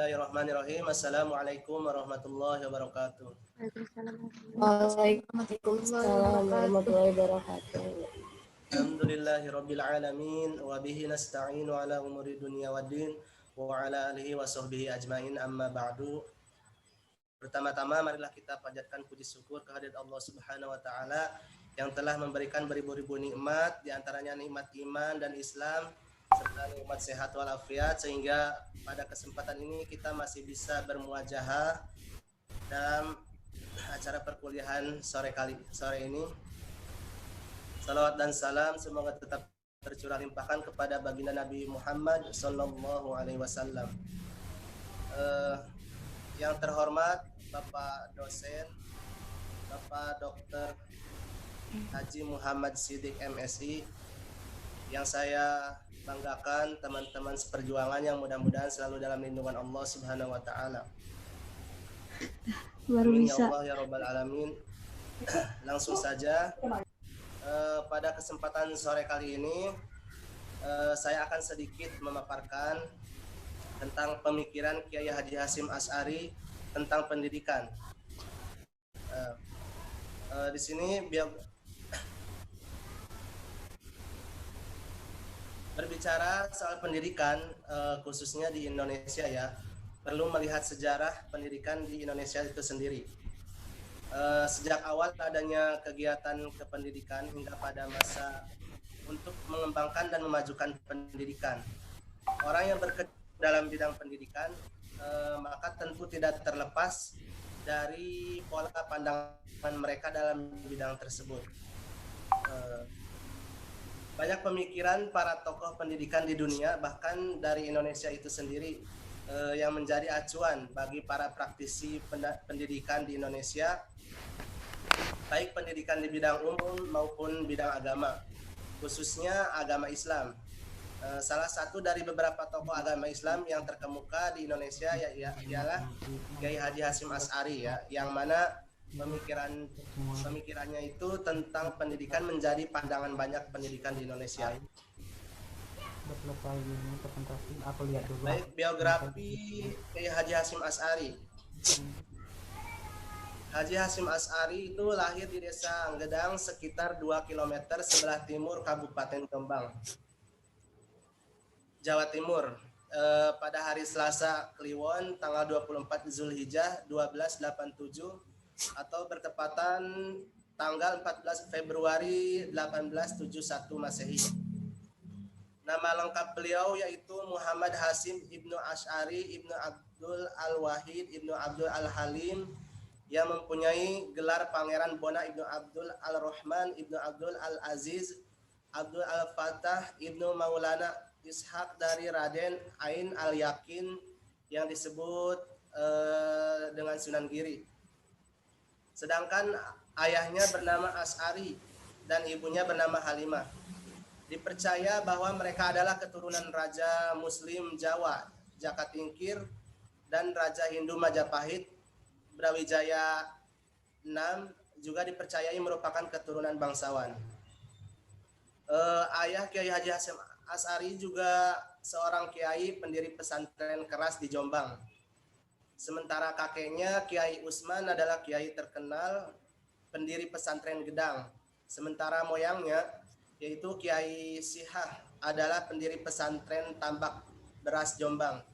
Bismillahirrahmanirrahim. Assalamualaikum warahmatullahi wabarakatuh. Waalaikumsalam warahmatullahi wabarakatuh. Alhamdulillahirabbil alamin wa bihi nasta'inu ala umuri dunya waddin wa ala alihi wa sahbihi ajmain, amma ba'du. Pertama-tama marilah kita panjatkan puji syukur kehadirat Allah Subhanahu wa taala yang telah memberikan beribu-ribu nikmat, di antaranya nikmat iman dan Islam serta nikmat sehat walafiat, sehingga pada kesempatan ini kita masih bisa bermuajahah dalam acara perkuliahan sore ini. Salawat dan salam semoga tetap tercurah limpahkan kepada baginda Nabi Muhammad sallallahu alaihi wasallam. Yang terhormat Bapak dosen, Bapak Dr. Haji Muhammad Siddiq MSI, yang saya banggakan, teman-teman seperjuangan yang mudah-mudahan selalu dalam lindungan Allah Subhanahu wa taala. Amin ya Allah ya rabbal alamin. Langsung saja, pada kesempatan sore kali ini saya akan sedikit memaparkan tentang pemikiran Kiai Haji Hasyim Asy'ari tentang pendidikan. Di sini berbicara soal pendidikan, khususnya di Indonesia ya, perlu melihat sejarah pendidikan di Indonesia itu sendiri. Sejak awal adanya kegiatan kependidikan hingga pada masa untuk mengembangkan dan memajukan pendidikan. Orang yang bekerja dalam bidang pendidikan maka tentu tidak terlepas dari pola pandangan mereka dalam bidang tersebut. Banyak pemikiran para tokoh pendidikan di dunia, bahkan dari Indonesia itu sendiri, yang menjadi acuan bagi para praktisi pendidikan di Indonesia, baik pendidikan di bidang umum maupun bidang agama, khususnya agama Islam. Salah satu dari beberapa tokoh agama Islam yang terkemuka di Indonesia ialah Kiai Haji Hasyim Asy'ari ya, yang mana pemikirannya itu tentang pendidikan menjadi pandangan banyak pendidikan di Indonesia. Baik, biografi Kiai Haji Hasyim Asy'ari. Haji Hasyim Asy'ari itu lahir di Desa Anggedang sekitar 2 km sebelah timur Kabupaten Jombang, Jawa Timur, pada hari Selasa Kliwon tanggal 24 Zulhijjah 1287 atau bertepatan tanggal 14 Februari 1871 Masehi. Nama lengkap beliau yaitu Muhammad Hasyim Ibnu Asy'ari Ibnu Abdul Al-Wahid Ibnu Abdul Al-Halim, yang mempunyai gelar Pangeran Bona Ibnu Abdul Al-Rahman Ibnu Abdul Al-Aziz Abdul Al-Fatah Ibnu Maulana Ishaq dari Raden Ain Al-Yakin yang disebut dengan Sunan Giri. Sedangkan ayahnya bernama Asy'ari dan ibunya bernama Halimah. Dipercaya bahwa mereka adalah keturunan Raja Muslim Jawa, Jakatingkir, dan Raja Hindu Majapahit, Brawijaya VI, juga dipercayai merupakan keturunan bangsawan. Ayah Kiai Haji Hasyim Asy'ari juga seorang kiai pendiri pesantren keras di Jombang. Sementara kakeknya Kiai Usman adalah kiai terkenal pendiri pesantren Gedang. Sementara moyangnya yaitu Kiai Sihah adalah pendiri pesantren Tambak Beras Jombang.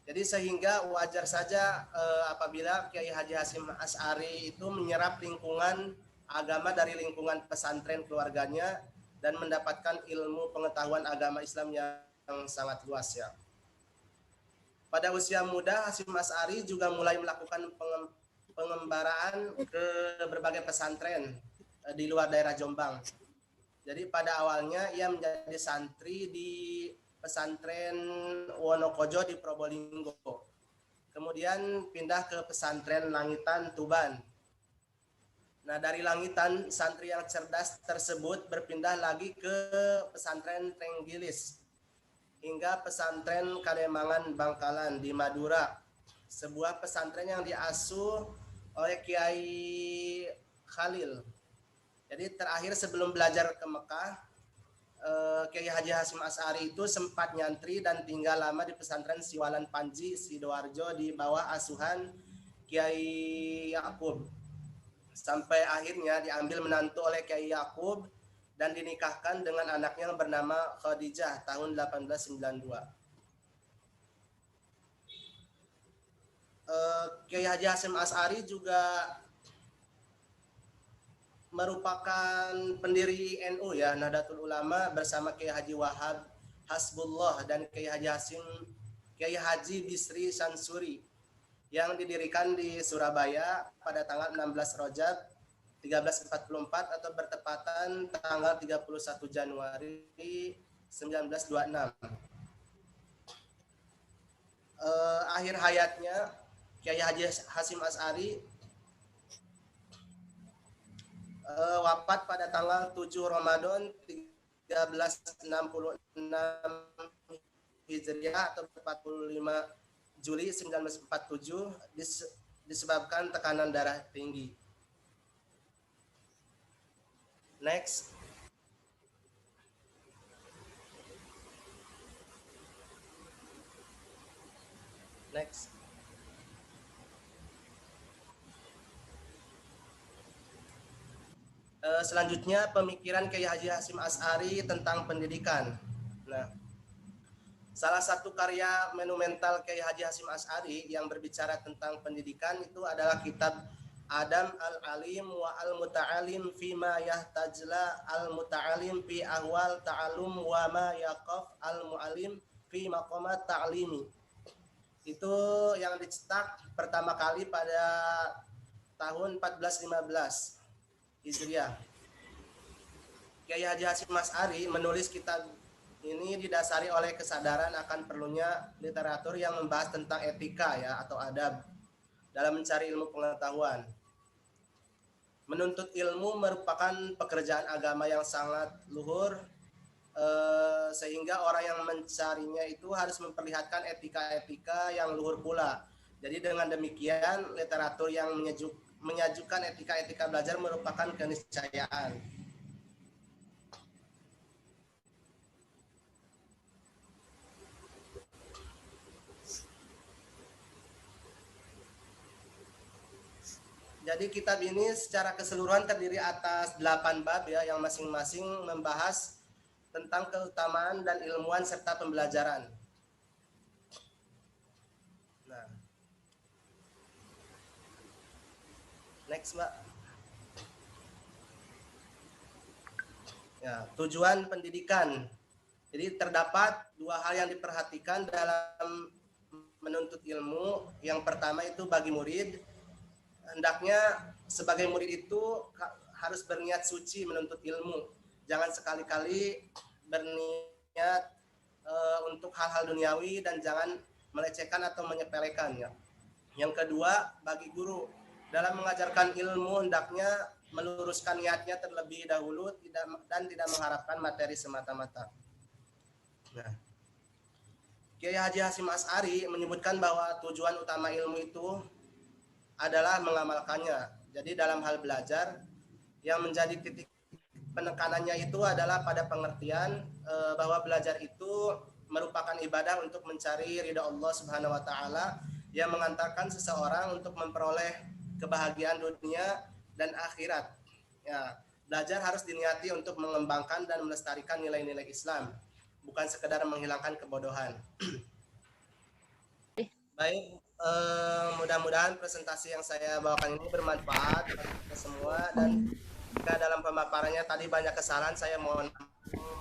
Jadi sehingga wajar saja apabila Kiai Haji Hasyim Asy'ari itu menyerap lingkungan agama dari lingkungan pesantren keluarganya dan mendapatkan ilmu pengetahuan agama Islam yang sangat luas ya. Pada usia muda, Hasyim Asy'ari juga mulai melakukan pengembaraan ke berbagai pesantren di luar daerah Jombang. Jadi pada awalnya ia menjadi santri di pesantren Wonokojo di Probolinggo. Kemudian pindah ke pesantren Langitan Tuban. Nah, dari Langitan, santri yang cerdas tersebut berpindah lagi ke pesantren Trenggilis hingga pesantren Kademangan Bangkalan di Madura, sebuah pesantren yang diasuh oleh Kiai Khalil. Jadi terakhir sebelum belajar ke Mekah, Kiai Haji Hasyim Asy'ari itu sempat nyantri dan tinggal lama di pesantren Siwalan Panji Sidoarjo di bawah asuhan Kiai Yakub, sampai akhirnya diambil menantu oleh Kiai Yakub dan dinikahkan dengan anaknya yang bernama Khadijah tahun 1892. Kiai Haji Hasyim Asy'ari juga merupakan pendiri NU ya, Nahdlatul Ulama, bersama Kiai Haji Wahab Hasbullah dan Kiai Haji Bisri Sansuri yang didirikan di Surabaya pada tanggal 16 Rajab 1344 atau bertepatan tanggal 31 Januari 1926. Akhir hayatnya Kiai Haji Hasyim Asy'ari wafat pada tanggal 7 Ramadan 1366 Hijriah atau 45 Juli 1947 disebabkan tekanan darah tinggi. Next. Next. Selanjutnya pemikiran Kiai Haji Hasyim Asy'ari tentang pendidikan. Nah, salah satu karya monumental Kiai Haji Hasyim Asy'ari yang berbicara tentang pendidikan itu adalah kitab Adam al-Alim wa al-Muta'alim fi ma yahtajla al-Muta'alim fi ahwal ta'alum wa ma yaqaf al-Mu'alim fi maqamat ta'limi. Itu yang dicetak pertama kali pada tahun 1415 Hijriah. Kiai Haji Hasyim Asy'ari menulis kitab ini didasari oleh kesadaran akan perlunya literatur yang membahas tentang etika ya atau adab dalam mencari ilmu pengetahuan. Menuntut ilmu merupakan pekerjaan agama yang sangat luhur, sehingga orang yang mencarinya itu harus memperlihatkan etika-etika yang luhur pula. Jadi dengan demikian literatur yang menyajukan etika-etika belajar merupakan keniscayaan. Jadi kitab ini secara keseluruhan terdiri atas 8 bab ya, yang masing-masing membahas tentang keutamaan dan ilmuwan serta pembelajaran. Nah, next Mbak. Ya, tujuan pendidikan. Jadi terdapat 2 hal yang diperhatikan dalam menuntut ilmu. Yang pertama itu bagi murid, hendaknya sebagai murid itu harus berniat suci menuntut ilmu. Jangan sekali-kali berniat untuk hal-hal duniawi dan jangan melecehkan atau menyepelekan ya. Yang kedua, bagi guru dalam mengajarkan ilmu hendaknya meluruskan niatnya terlebih dahulu dan tidak mengharapkan materi semata-mata. Nah, Kiai Haji Hasyim Asy'ari menyebutkan bahwa tujuan utama ilmu itu adalah mengamalkannya. Jadi dalam hal belajar yang menjadi titik penekanannya itu adalah pada pengertian bahwa belajar itu merupakan ibadah untuk mencari ridha Allah Subhanahu wa taala yang mengantarkan seseorang untuk memperoleh kebahagiaan dunia dan akhirat. Ya, belajar harus diniati untuk mengembangkan dan melestarikan nilai-nilai Islam, bukan sekedar menghilangkan kebodohan. Baik, mudah-mudahan presentasi yang saya bawakan ini bermanfaat bagi kita semua, dan jika dalam pemaparannya tadi banyak kesalahan saya mohon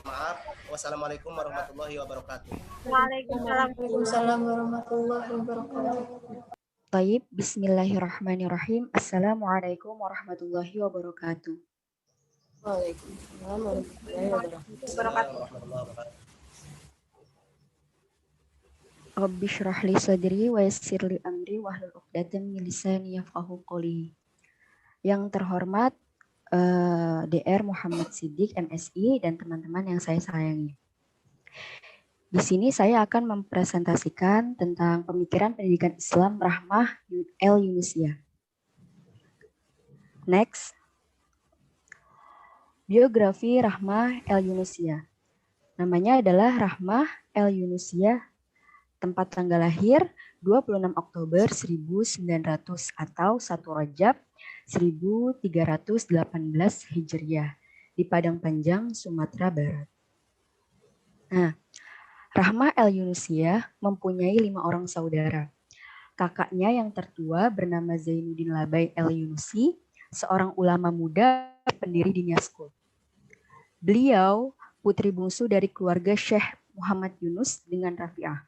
maaf. Wassalamualaikum warahmatullahi wabarakatuh. Waalaikumsalam warahmatullahi wabarakatuh. Baik, bismillahirrahmanirrahim. Assalamualaikum warahmatullahi wabarakatuh. Waalaikumsalam warahmatullahi wabarakatuh. Rabbi shrah li sadri wa yassir li amri wahlul 'uqdatam min lisani yafqahu qawli. Yang terhormat DR Muhammad Siddiq MSI dan teman-teman yang saya sayangi. Di sini saya akan mempresentasikan tentang pemikiran pendidikan Islam Rahmah El Yunusiyah. Next. Biografi Rahmah El Yunusiyah. Namanya adalah Rahmah El Yunusia, tempat tanggal lahir 26 Oktober 1900 atau 1 Rajab 1318 Hijriah di Padang Panjang, Sumatera Barat. Nah, Rahmah El Yunusia mempunyai 5 orang saudara. Kakaknya yang tertua bernama Zainuddin Labai El Yunusi, seorang ulama muda pendiri Dinia School. Beliau putri bungsu dari keluarga Syekh Muhammad Yunus dengan Rafi'ah.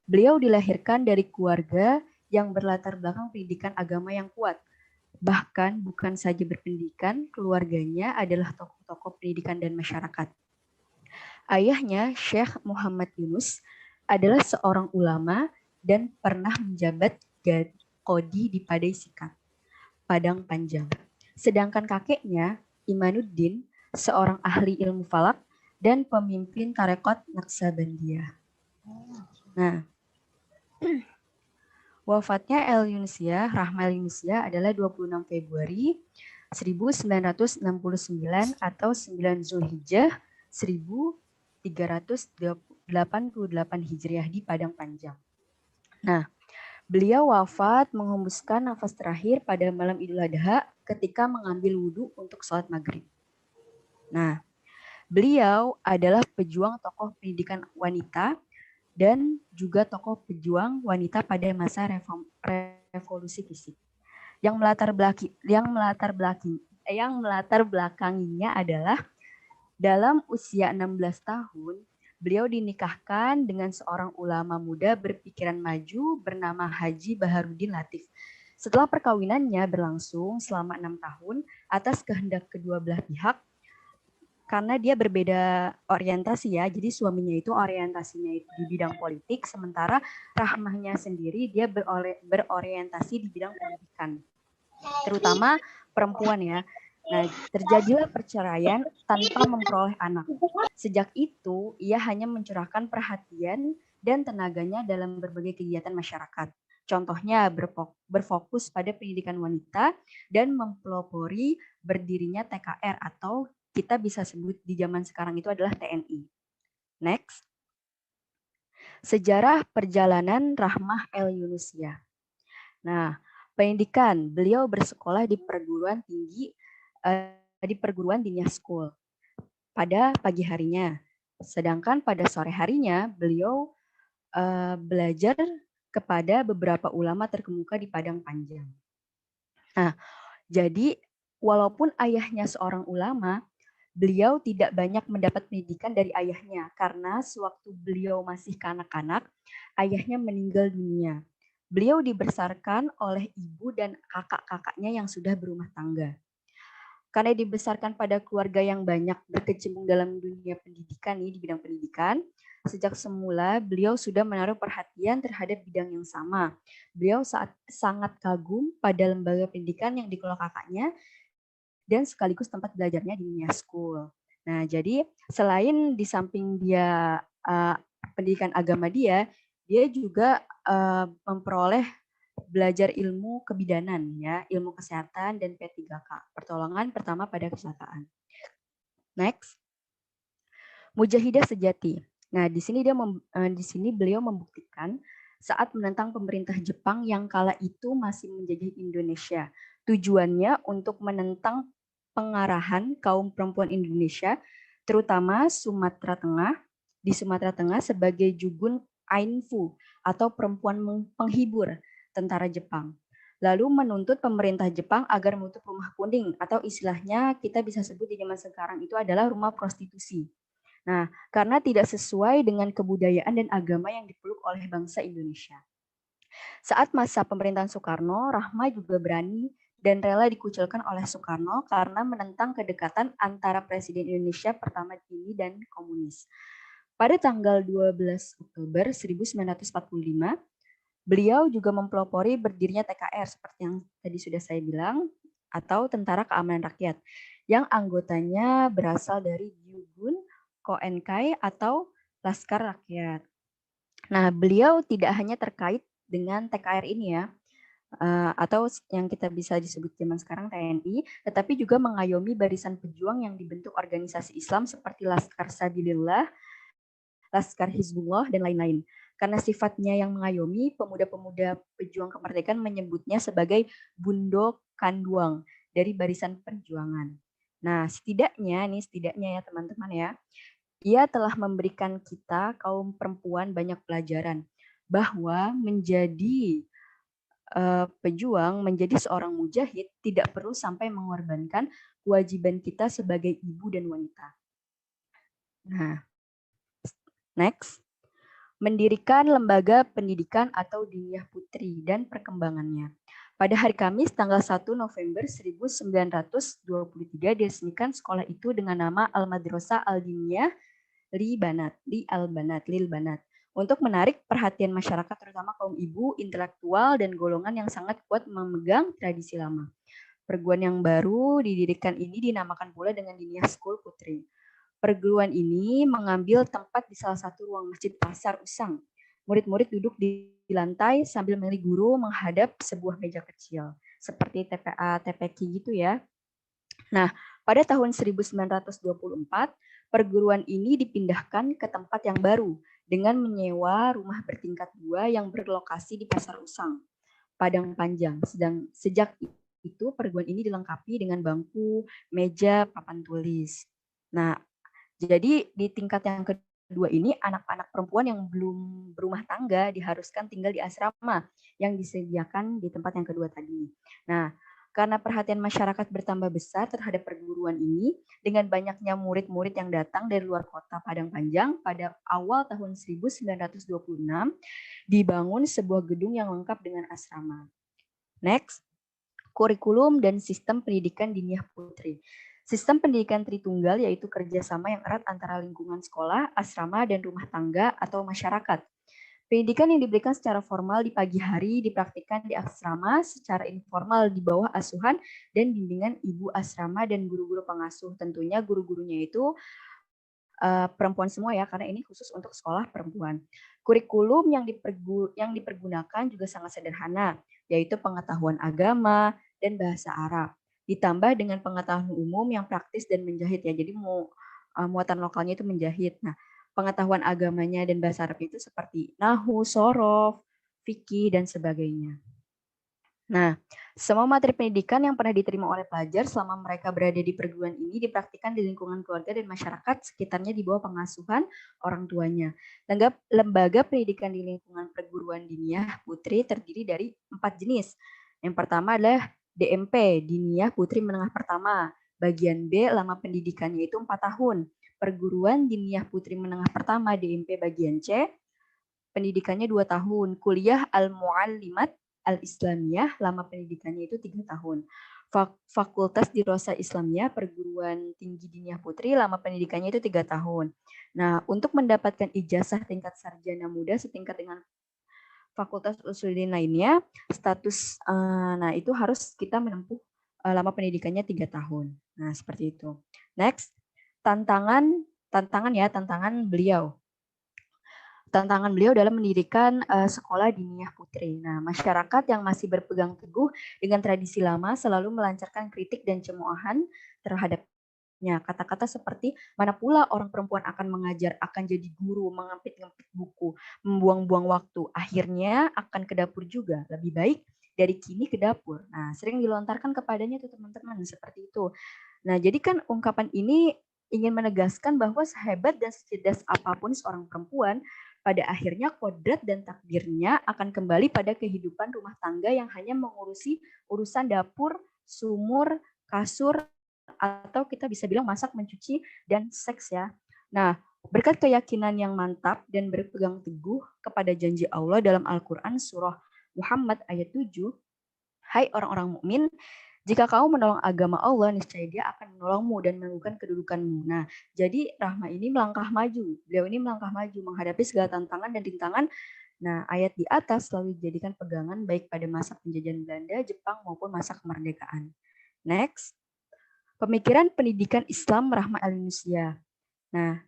Beliau dilahirkan dari keluarga yang berlatar belakang pendidikan agama yang kuat. Bahkan bukan saja berpendidikan, keluarganya adalah tokoh-tokoh pendidikan dan masyarakat. Ayahnya, Syekh Muhammad Yunus, adalah seorang ulama dan pernah menjabat Qodi di Padai Sikat, Padang Panjang. Sedangkan kakeknya, Imanuddin, seorang ahli ilmu falak dan pemimpin tarekat Naqsabandiyah. Nah, wafatnya El Yunusia, Rahmah El Yunusia adalah 26 Februari 1969 atau 9 Zulhijjah 1388 Hijriah di Padang Panjang. Nah, beliau wafat menghembuskan nafas terakhir pada malam Idul Adha ketika mengambil wudhu untuk sholat maghrib. Nah, beliau adalah pejuang tokoh pendidikan wanita dan juga tokoh pejuang wanita pada masa revolusi fisik. Yang melatar belakanginya adalah dalam usia 16 tahun, beliau dinikahkan dengan seorang ulama muda berpikiran maju bernama Haji Baharudin Latif. Setelah perkawinannya berlangsung selama 6 tahun atas kehendak kedua belah pihak, karena dia berbeda orientasi ya, jadi suaminya itu orientasinya itu di bidang politik, sementara Rahmahnya sendiri dia berorientasi di bidang pendidikan, terutama perempuan ya. Nah, terjadilah perceraian tanpa memperoleh anak. Sejak itu, ia hanya mencurahkan perhatian dan tenaganya dalam berbagai kegiatan masyarakat. Contohnya berfokus pada pendidikan wanita dan mempelopori berdirinya TKR atau kita bisa sebut di zaman sekarang itu adalah TNI. Next. Sejarah perjalanan Rahmah El Yunusia. Nah, pendidikan, beliau bersekolah di perguruan tinggi di perguruan Dinia School pada pagi harinya. Sedangkan pada sore harinya beliau belajar kepada beberapa ulama terkemuka di Padang Panjang. Nah, jadi walaupun ayahnya seorang ulama, beliau tidak banyak mendapat pendidikan dari ayahnya karena sewaktu beliau masih kanak-kanak, ayahnya meninggal dunia. Beliau dibesarkan oleh ibu dan kakak-kakaknya yang sudah berumah tangga. Karena dibesarkan pada keluarga yang banyak berkecimpung dalam dunia pendidikan nih, di bidang pendidikan, sejak semula beliau sudah menaruh perhatian terhadap bidang yang sama. Beliau sangat kagum pada lembaga pendidikan yang dikelola kakaknya dan sekaligus tempat belajarnya di Dinia School. Nah, jadi selain di samping dia pendidikan agama dia juga memperoleh belajar ilmu kebidanan ya, ilmu kesehatan dan P3K, pertolongan pertama pada kecelakaan. Next. Mujahidah sejati. Nah, di sini beliau membuktikan saat menentang pemerintah Jepang yang kala itu masih menjajah Indonesia. Tujuannya untuk menentang pengarahan kaum perempuan Indonesia, terutama di Sumatera Tengah sebagai Jugun Ainfu atau perempuan penghibur tentara Jepang. Lalu menuntut pemerintah Jepang agar menutup rumah kuning atau istilahnya kita bisa sebut di zaman sekarang itu adalah rumah prostitusi. Nah, karena tidak sesuai dengan kebudayaan dan agama yang dipeluk oleh bangsa Indonesia. Saat masa pemerintahan Soekarno, Rahmah juga berani dan rela dikucilkan oleh Soekarno karena menentang kedekatan antara Presiden Indonesia pertama ini dan komunis. Pada tanggal 12 Oktober 1945, beliau juga mempelopori berdirinya TKR seperti yang tadi sudah saya bilang, atau Tentara Keamanan Rakyat, yang anggotanya berasal dari Jugun, Koenkai, atau Laskar Rakyat. Nah, beliau tidak hanya terkait dengan TKR ini ya, atau yang kita bisa disebut zaman sekarang TNI, tetapi juga mengayomi barisan pejuang yang dibentuk organisasi Islam seperti Laskar Sabilillah Laskar Hizbullah, dan lain-lain. Karena sifatnya yang mengayomi, pemuda-pemuda pejuang kemerdekaan menyebutnya sebagai Bundo Kanduang dari barisan perjuangan. Nah, setidaknya ya teman-teman ya, ia telah memberikan kita kaum perempuan banyak pelajaran bahwa menjadi pejuang, menjadi seorang mujahid tidak perlu sampai mengorbankan kewajiban kita sebagai ibu dan wanita. Nah, next. Mendirikan lembaga pendidikan atau Diniyah Putri dan perkembangannya. Pada hari Kamis tanggal 1 November 1923 diresmikan sekolah itu dengan nama Al-Madrasah Al-Diniyah Lil Banat untuk menarik perhatian masyarakat terutama kaum ibu, intelektual, dan golongan yang sangat kuat memegang tradisi lama. Perguruan yang baru didirikan ini dinamakan pula dengan Diniyah School Putri. Perguruan ini mengambil tempat di salah satu ruang masjid Pasar Usang. Murid-murid duduk di lantai sambil memilih guru menghadap sebuah meja kecil. Seperti TPA, TPQ gitu ya. Nah, pada tahun 1924, perguruan ini dipindahkan ke tempat yang baru dengan menyewa rumah bertingkat 2 yang berlokasi di Pasar Usang, Padang Panjang. Sejak itu perguruan ini dilengkapi dengan bangku, meja, papan tulis. Nah, jadi di tingkat yang kedua ini anak-anak perempuan yang belum berumah tangga diharuskan tinggal di asrama yang disediakan di tempat yang kedua tadi. Nah, karena perhatian masyarakat bertambah besar terhadap perguruan ini, dengan banyaknya murid-murid yang datang dari luar kota Padang Panjang, pada awal tahun 1926 dibangun sebuah gedung yang lengkap dengan asrama. Next, kurikulum dan sistem pendidikan Diniyah Putri. Sistem pendidikan Tritunggal yaitu kerjasama yang erat antara lingkungan sekolah, asrama, dan rumah tangga atau masyarakat. Pendidikan yang diberikan secara formal di pagi hari dipraktikkan di asrama, secara informal di bawah asuhan dan bimbingan ibu asrama dan guru-guru pengasuh. Tentunya guru-gurunya itu perempuan semua ya, karena ini khusus untuk sekolah perempuan. Kurikulum yang dipergunakan juga sangat sederhana, yaitu pengetahuan agama dan bahasa Arab. Ditambah dengan pengetahuan umum yang praktis dan menjahit ya. Jadi muatan lokalnya itu menjahit. Nah, pengetahuan agamanya dan bahasa Arab itu seperti nahu, sorof, fikih, dan sebagainya. Nah, semua materi pendidikan yang pernah diterima oleh pelajar selama mereka berada di perguruan ini dipraktikkan di lingkungan keluarga dan masyarakat sekitarnya di bawah pengasuhan orang tuanya. Lembaga pendidikan di lingkungan perguruan Diniyah Putri terdiri dari 4 jenis. Yang pertama adalah DMP, Diniyah Putri Menengah Pertama. Bagian B, lama pendidikannya itu 4 tahun. Perguruan Diniyah Putri Menengah Pertama, DMP bagian C, pendidikannya 2 tahun. Kuliah Al-Muallimat Al-Islamiyah, lama pendidikannya itu 3 tahun. Fakultas Dirosah Islamiyah, perguruan tinggi Diniyah Putri, lama pendidikannya itu 3 tahun. Nah, untuk mendapatkan ijazah tingkat sarjana muda setingkat dengan fakultas usuluddin lainnya, nah itu harus kita menempuh lama pendidikannya 3 tahun. Nah, seperti itu. Next, tantangan beliau. Tantangan beliau dalam mendirikan sekolah Diniyah Putri. Nah, masyarakat yang masih berpegang teguh dengan tradisi lama selalu melancarkan kritik dan cemoohan terhadapnya. Kata-kata seperti, mana pula orang perempuan akan mengajar, akan jadi guru, mengempit-ngempit buku, membuang-buang waktu. Akhirnya akan ke dapur juga. Lebih baik dari kini ke dapur. Nah, sering dilontarkan kepadanya tuh teman-teman, seperti itu. Nah, jadi kan ungkapan ini ingin menegaskan bahwa sehebat dan secerdas apapun seorang perempuan, pada akhirnya kodrat dan takdirnya akan kembali pada kehidupan rumah tangga yang hanya mengurusi urusan dapur, sumur, kasur, atau kita bisa bilang masak, mencuci, dan seks ya. Nah, berkat keyakinan yang mantap dan berpegang teguh kepada janji Allah dalam Al-Quran surah Muhammad ayat 7, hai orang-orang mukmin, jika kamu menolong agama Allah, niscaya Dia akan menolongmu dan meneguhkan kedudukanmu. Nah, jadi Rahma ini melangkah maju. Beliau ini melangkah maju menghadapi segala tantangan dan rintangan. Nah, ayat di atas selalu dijadikan pegangan baik pada masa penjajahan Belanda, Jepang, maupun masa kemerdekaan. Next, pemikiran pendidikan Islam Rahma al-Indonesia. Nah,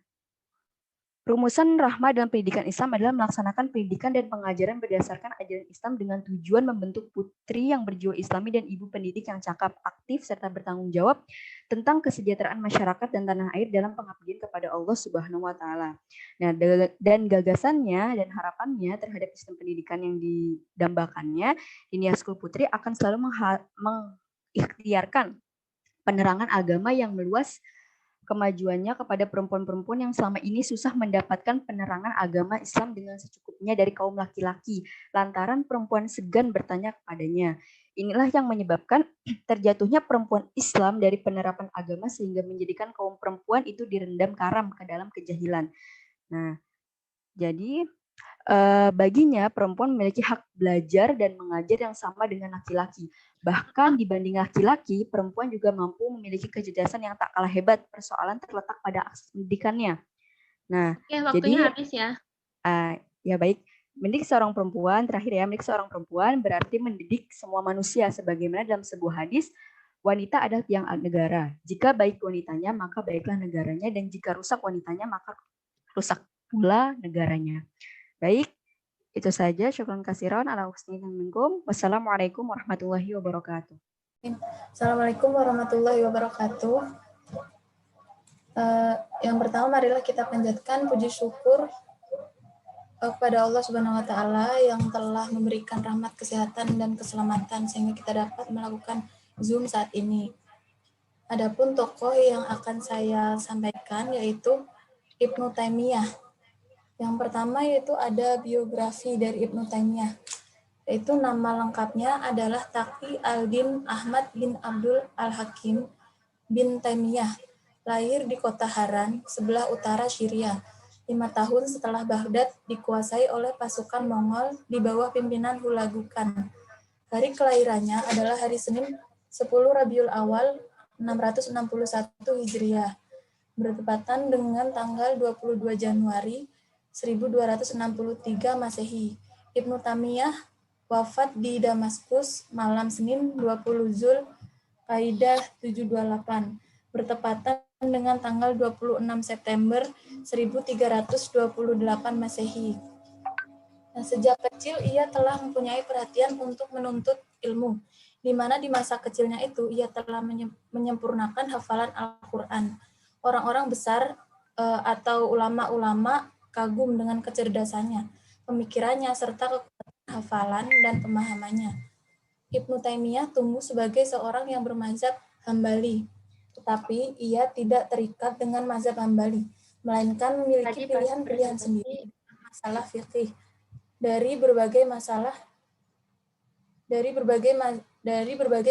Rumusan rahmah dalam pendidikan Islam adalah melaksanakan pendidikan dan pengajaran berdasarkan ajaran Islam dengan tujuan membentuk putri yang berjiwa Islami dan ibu pendidik yang cakap, aktif, serta bertanggung jawab tentang kesejahteraan masyarakat dan tanah air dalam pengabdian kepada Allah Subhanahu wa Ta'ala. Nah, dan gagasannya dan harapannya terhadap sistem pendidikan yang didambakannya, Dinia School Putri akan selalu mengikhtiarkan penerangan agama yang meluas kemajuannya kepada perempuan-perempuan yang selama ini susah mendapatkan penerangan agama Islam dengan secukupnya dari kaum laki-laki, lantaran perempuan segan bertanya kepadanya. Inilah yang menyebabkan terjatuhnya perempuan Islam dari penerapan agama sehingga menjadikan kaum perempuan itu direndam karam ke dalam kejahilan. Nah, jadi baginya perempuan memiliki hak belajar dan mengajar yang sama dengan laki-laki. Bahkan dibanding laki-laki, perempuan juga mampu memiliki kecerdasan yang tak kalah hebat. Persoalan terletak pada akses pendidikannya. Nah, waktunya jadi habis ya. Ya baik, mendidik seorang perempuan, terakhir ya, mendidik seorang perempuan berarti mendidik semua manusia. Sebagaimana dalam sebuah hadis, wanita adalah tiang negara. Jika baik wanitanya, maka baiklah negaranya. Dan jika rusak wanitanya, maka rusak pula negaranya. Baik, itu saja. Syukran kasiran ala husni minkum. Wassalamualaikum warahmatullahi wabarakatuh. Assalamualaikum warahmatullahi wabarakatuh. Yang pertama, marilah kita panjatkan puji syukur kepada Allah Subhanahu wa Ta'ala yang telah memberikan rahmat kesehatan dan keselamatan sehingga kita dapat melakukan Zoom saat ini. Adapun tokoh yang akan saya sampaikan yaitu Ibnu Taimiyah. Yang pertama yaitu ada biografi dari Ibnu Taimiyah. Yaitu nama lengkapnya adalah Taqi al-Din Ahmad bin Abdul al-Hakim bin Taimiyah. Lahir di kota Haran, sebelah utara Syria. 5 tahun setelah Baghdad dikuasai oleh pasukan Mongol di bawah pimpinan Hulagu Khan. Hari kelahirannya adalah hari Senin 10 Rabiul Awal 661 Hijriah, bertepatan dengan tanggal 22 Januari 1263 Masehi. Ibnu Taimiyah wafat di Damaskus malam Senin 20 Zul Qaidah 728, bertepatan dengan tanggal 26 September 1328 Masehi. Nah, sejak kecil ia telah mempunyai perhatian untuk menuntut ilmu, di mana di masa kecilnya itu ia telah menyempurnakan hafalan Al-Quran. Orang-orang besar atau ulama-ulama kagum dengan kecerdasannya, pemikirannya, serta kekuatan hafalan dan pemahamannya. Ibnu Taimiyah tumbuh sebagai seorang yang bermazhab Hambali, tetapi ia tidak terikat dengan mazhab Hambali, melainkan memiliki pilihan-pilihan sendiri masalah fikih dari berbagai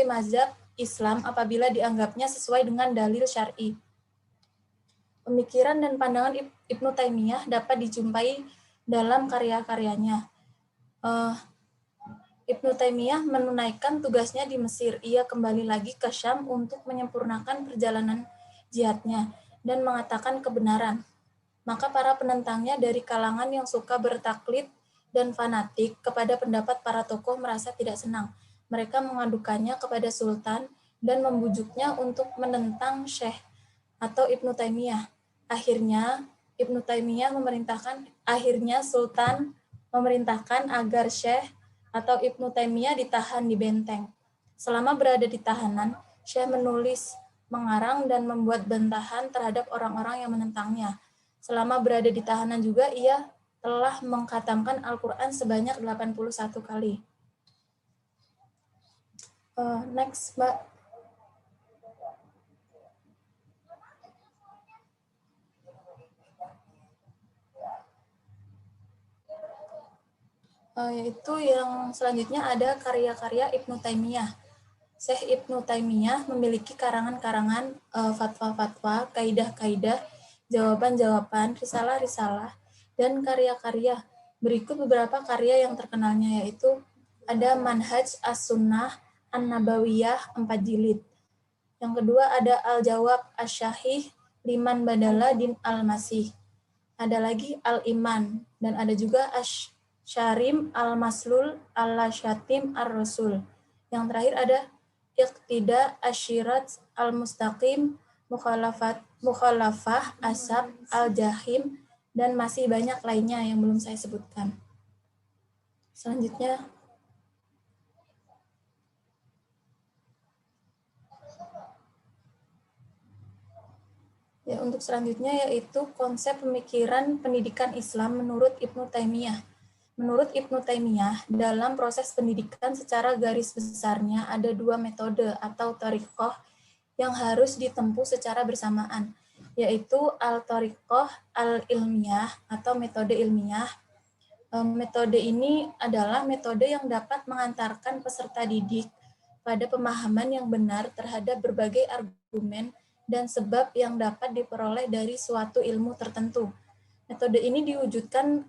mazhab Islam apabila dianggapnya sesuai dengan dalil syar'i. Pemikiran dan pandangan Ibnu Taimiyah dapat dijumpai dalam karya-karyanya. Ibnu Taimiyah menunaikan tugasnya di Mesir. Ia kembali lagi ke Syam untuk menyempurnakan perjalanan jihadnya dan mengatakan kebenaran. Maka para penentangnya dari kalangan yang suka bertaklid dan fanatik kepada pendapat para tokoh merasa tidak senang. Mereka mengadukannya kepada Sultan dan membujuknya untuk menentang Syekh atau Ibnu Taimiyah. Akhirnya Sultan memerintahkan agar Syekh atau Ibnu Taimiyah ditahan di benteng. Selama berada di tahanan, Syekh menulis, mengarang, dan membuat bantahan terhadap orang-orang yang menentangnya. Selama berada di tahanan juga, ia telah mengkhatamkan Al-Quran sebanyak 81 kali. Next, Mbak. Yaitu yang selanjutnya ada karya-karya Ibnu Taimiyah. Syekh Ibnu Taimiyah memiliki karangan-karangan fatwa-fatwa, kaidah-kaidah, jawaban-jawaban, risalah-risalah, dan karya-karya. Berikut beberapa karya yang terkenalnya yaitu ada Manhaj As-Sunnah An-Nabawiyah 4 jilid. Yang kedua ada Al-Jawab Asy-Syahih Liman Badala Din Al-Masih. Ada lagi Al-Iman dan ada juga Syarim Al-Maslul Al-Syatim Ar-Rasul. Yang terakhir ada Iqtida Asyirat Al-Mustaqim Mukhalafah Asab Al-Jahim dan masih banyak lainnya yang belum saya sebutkan. Selanjutnya, ya, untuk selanjutnya yaitu konsep pemikiran pendidikan Islam menurut Ibnu Taimiyah. Menurut Ibnu Taimiyah, dalam proses pendidikan secara garis besarnya ada dua metode atau thariqah yang harus ditempuh secara bersamaan, yaitu al-thariqah al-ilmiyah atau metode ilmiah. Metode ini adalah metode yang dapat mengantarkan peserta didik pada pemahaman yang benar terhadap berbagai argumen dan sebab yang dapat diperoleh dari suatu ilmu tertentu. Metode ini diwujudkan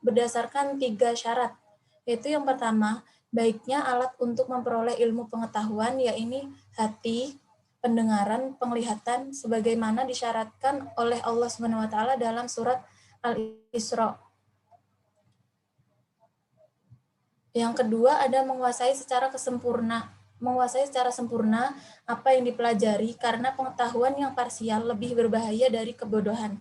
berdasarkan 3 syarat, yaitu yang pertama, baiknya alat untuk memperoleh ilmu pengetahuan, yaitu hati, pendengaran, penglihatan, sebagaimana disyaratkan oleh Allah SWT dalam surat Al-Isra. Yang kedua ada menguasai secara sempurna apa yang dipelajari, karena pengetahuan yang parsial lebih berbahaya dari kebodohan.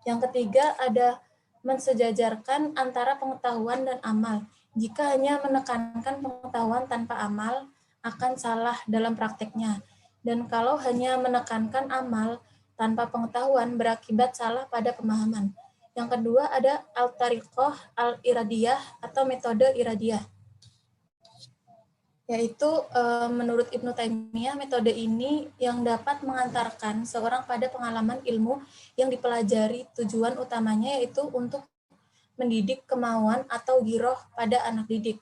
Yang ketiga ada mensejajarkan antara pengetahuan dan amal. Jika hanya menekankan pengetahuan tanpa amal, akan salah dalam prakteknya. Dan kalau hanya menekankan amal tanpa pengetahuan, berakibat salah pada pemahaman. Yang kedua ada al-tariqah al-iradiyah atau metode iradiyah. Yaitu menurut Ibnu Taimiyah, metode ini yang dapat mengantarkan seorang pada pengalaman ilmu yang dipelajari, tujuan utamanya yaitu untuk mendidik kemauan atau giroh pada anak didik.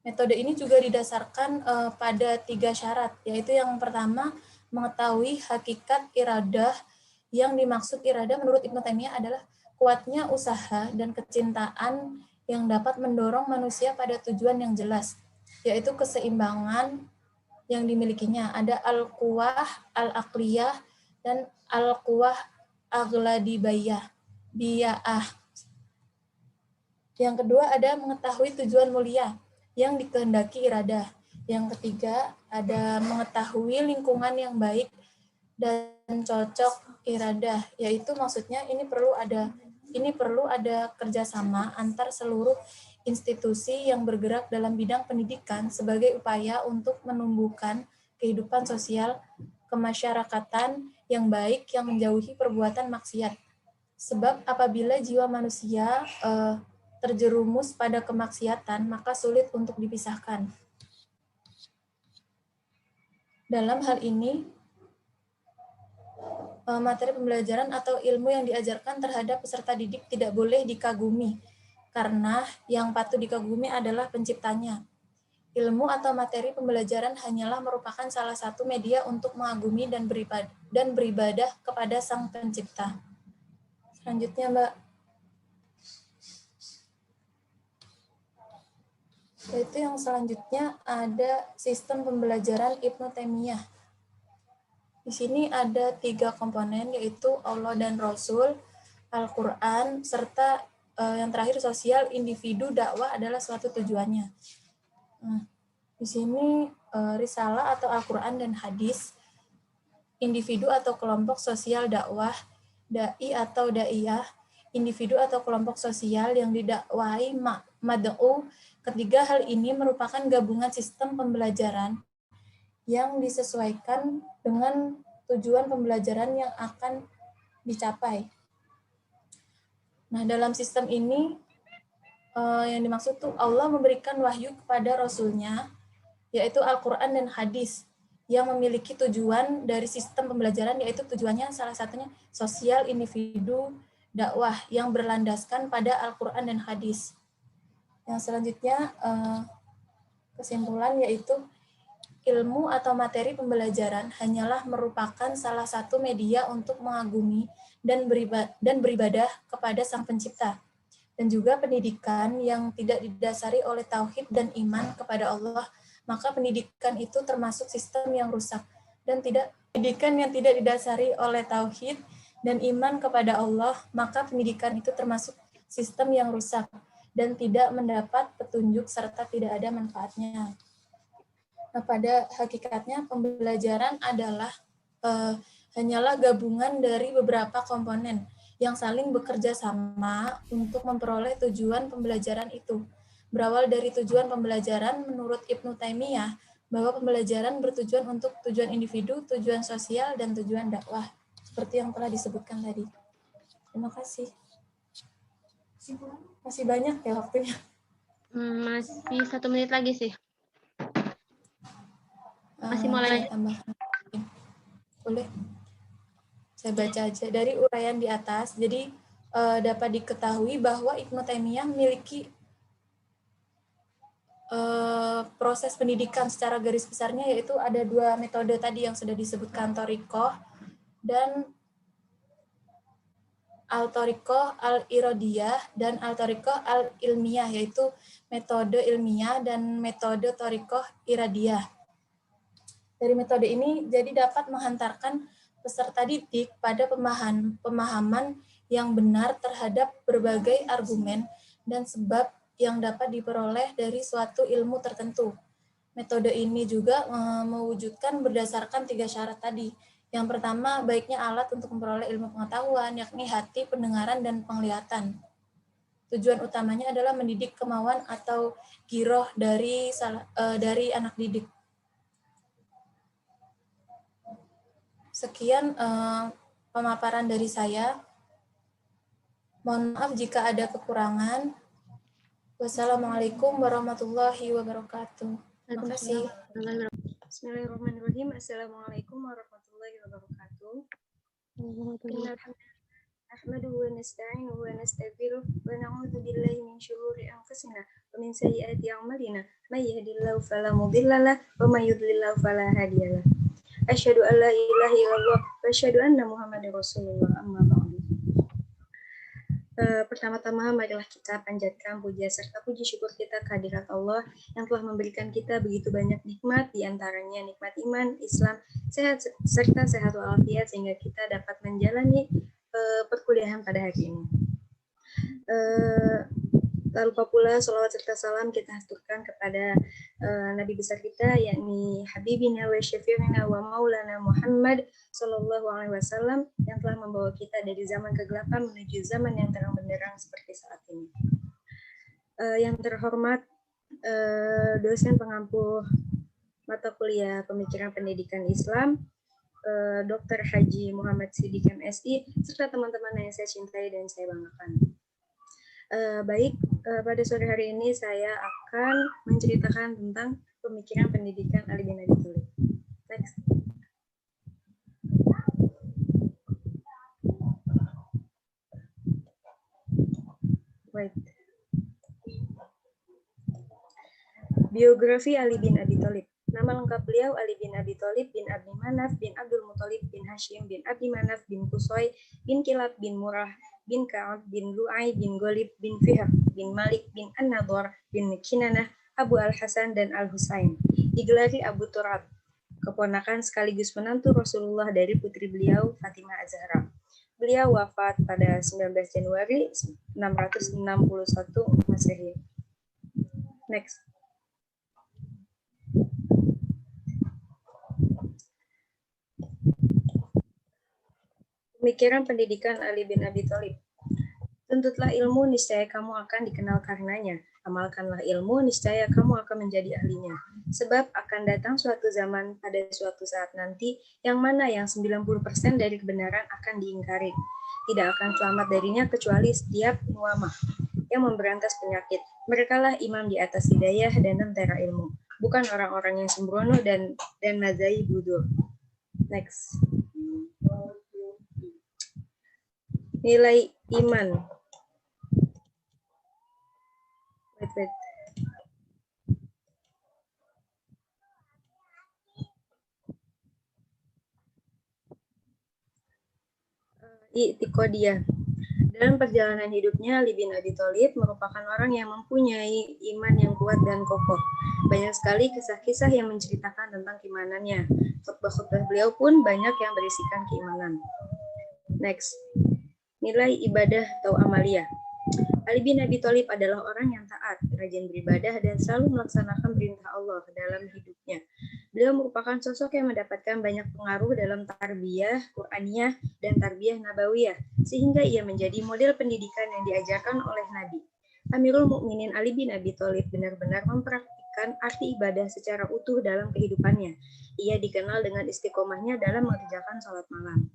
Metode ini juga didasarkan pada 3 syarat, yaitu yang pertama, mengetahui hakikat iradah. Yang dimaksud iradah menurut Ibnu Taimiyah adalah kuatnya usaha dan kecintaan yang dapat mendorong manusia pada tujuan yang jelas, yaitu keseimbangan yang dimilikinya. Ada al-quwah al-aqliyah dan al-quwah aghlabiyah. Yang kedua ada mengetahui tujuan mulia yang dikehendaki iradah. Yang ketiga ada mengetahui lingkungan yang baik dan cocok iradah, yaitu maksudnya ini perlu ada kerjasama antar seluruh institusi yang bergerak dalam bidang pendidikan sebagai upaya untuk menumbuhkan kehidupan sosial kemasyarakatan yang baik yang menjauhi perbuatan maksiat. Sebab apabila jiwa manusia terjerumus pada kemaksiatan, maka sulit untuk dipisahkan. Dalam hal ini, materi pembelajaran atau ilmu yang diajarkan terhadap peserta didik tidak boleh dikagumi, karena yang patut dikagumi adalah penciptanya. Ilmu atau materi pembelajaran hanyalah merupakan salah satu media untuk mengagumi dan beribadah kepada Sang Pencipta. Selanjutnya, Mbak. Yaitu yang selanjutnya ada sistem pembelajaran Ibnu Taimiyah. Di sini ada 3 komponen, yaitu Allah dan Rasul, Al-Quran, serta yang terakhir sosial, individu, dakwah adalah suatu tujuannya. Nah, di sini risalah atau Al-Quran dan hadis, individu atau kelompok sosial dakwah, dai atau daiyah, individu atau kelompok sosial yang didakwahi mad'u. Ketiga hal ini merupakan gabungan sistem pembelajaran yang disesuaikan dengan tujuan pembelajaran yang akan dicapai. Nah, dalam sistem ini yang dimaksud tuh Allah memberikan wahyu kepada Rasul-Nya, yaitu Al-Quran dan hadis, yang memiliki tujuan dari sistem pembelajaran, yaitu tujuannya salah satunya sosial, individu, dakwah, yang berlandaskan pada Al-Quran dan hadis. Yang selanjutnya, kesimpulan yaitu ilmu atau materi pembelajaran hanyalah merupakan salah satu media untuk mengagumi dan beribadah kepada Sang Pencipta. Dan juga pendidikan yang tidak didasari oleh tauhid dan iman kepada Allah, maka pendidikan itu termasuk sistem yang rusak. Dan pendidikan yang tidak didasari oleh tauhid dan iman kepada Allah, maka pendidikan itu termasuk sistem yang rusak dan tidak mendapat petunjuk serta tidak ada manfaatnya. Nah, pada hakikatnya pembelajaran adalah hanyalah gabungan dari beberapa komponen, yang saling bekerja sama untuk memperoleh tujuan pembelajaran itu. Berawal dari tujuan pembelajaran, menurut Ibnu Taimiyah, bahwa pembelajaran bertujuan untuk tujuan individu, tujuan sosial, dan tujuan dakwah, seperti yang telah disebutkan tadi. Terima kasih. Masih banyak ya waktunya. Masih 1 menit lagi sih. Masih mau Saya lanjut? tambahkan. Boleh? Saya baca aja dari uraian di atas. Jadi dapat diketahui bahwa Ibnu Taimiyah memiliki proses pendidikan secara garis besarnya, yaitu ada 2 metode tadi yang sudah disebutkan, thoriqoh dan al-thoriqoh al-irodiyah dan al-thoriqoh al-ilmiyah, yaitu metode ilmiah dan metode thoriqoh iradiyah. Dari metode ini jadi dapat menghantarkan peserta didik pada pemahaman yang benar terhadap berbagai argumen dan sebab yang dapat diperoleh dari suatu ilmu tertentu. Metode ini juga mewujudkan berdasarkan 3 syarat tadi. Yang pertama, baiknya alat untuk memperoleh ilmu pengetahuan, yakni hati, pendengaran, dan penglihatan. Tujuan utamanya adalah mendidik kemauan atau giroh dari anak didik. Sekian pemaparan dari saya. Mohon maaf jika ada kekurangan. Wassalamualaikum warahmatullahi wabarakatuh. Terima kasih. Bismillahirrahmanirrahim. Assalamualaikum warahmatullahi wabarakatuh. Nahmaduhu wa nasta'inuhu wa nastaghfiruh wa na'udzu billahi min syururi anfusina wa min sayyiati a'malina. May yahdihillahu fala mudilla lahu wa may yudlil fala hadiya lahu. Asyhadu an la ilaha illallah wa asyhadu anna Muhammadar Rasulullah. Amma ba'du. Pertama-tama marilah kita panjatkan puja serta puji syukur kita kehadirat Allah yang telah memberikan kita begitu banyak nikmat, diantaranya nikmat iman, Islam, sehat serta sehat walafiat sehingga kita dapat menjalani perkuliahan pada hari ini. Tak lupa pula salawat serta salam kita haturkan kepada Nabi besar kita, yakni Habibina wa Syafi'ina wa Maulana Muhammad Sallallahu Alaihi Wasallam yang telah membawa kita dari zaman kegelapan menuju zaman yang terang benderang seperti saat ini. Yang terhormat dosen pengampu mata kuliah Pemikiran Pendidikan Islam, Dr. Haji Muhammad Siddiq MSI, serta teman-teman yang saya cintai dan saya banggakan. Baik, pada sore hari ini saya akan menceritakan tentang Pemikiran Pendidikan Ali bin Abi Thalib. Next. Wait. Biografi Ali bin Abi Thalib. Nama lengkap beliau Ali bin Abi Thalib bin Abdi Manaf bin Abdul Muthalib bin Hashim bin Abdi Manaf bin Qusay bin Kilab bin Murrah bin Ka'ab bin Lu'ay bin Ghalib bin Fihr bin Malik bin An-Nadhr bin Kinanah Abu Al-Hasan dan Al-Husain. Digelari Abu Turab, keponakan sekaligus menantu Rasulullah dari putri beliau Fatimah Az-Zahra. Beliau wafat pada 19 Januari 661 Masehi. Next. Pemikiran Pendidikan Ali bin Abi Thalib. Tuntutlah ilmu, niscaya kamu akan dikenal karenanya. Amalkanlah ilmu, niscaya kamu akan menjadi ahlinya. Sebab akan datang suatu zaman pada suatu saat nanti, yang mana yang 90% dari kebenaran akan diingkari. Tidak akan selamat darinya kecuali setiap nuamah yang memberantas penyakit. Merekalah imam di atas hidayah dan tentera ilmu. Bukan orang-orang yang sembrono dan nazai bodoh. Next. Nilai iman. Wait. I'tiqadiyah. Dalam perjalanan hidupnya, Ali bin Abi Thalib merupakan orang yang mempunyai iman yang kuat dan kokoh. Banyak sekali kisah-kisah yang menceritakan tentang keimanannya. Khutbah-khutbah beliau pun banyak yang berisikan keimanan. Next. Nilai ibadah atau amalia. Ali bin Abi Thalib adalah orang yang taat, rajin beribadah, dan selalu melaksanakan perintah Allah dalam hidupnya. Beliau merupakan sosok yang mendapatkan banyak pengaruh dalam tarbiyah Qur'aniyah dan tarbiyah nabawiyah, sehingga ia menjadi model pendidikan yang diajarkan oleh Nabi. Amirul Mukminin Ali bin Abi Thalib benar-benar mempraktikkan arti ibadah secara utuh dalam kehidupannya. Ia dikenal dengan istiqomahnya dalam mengerjakan sholat malam.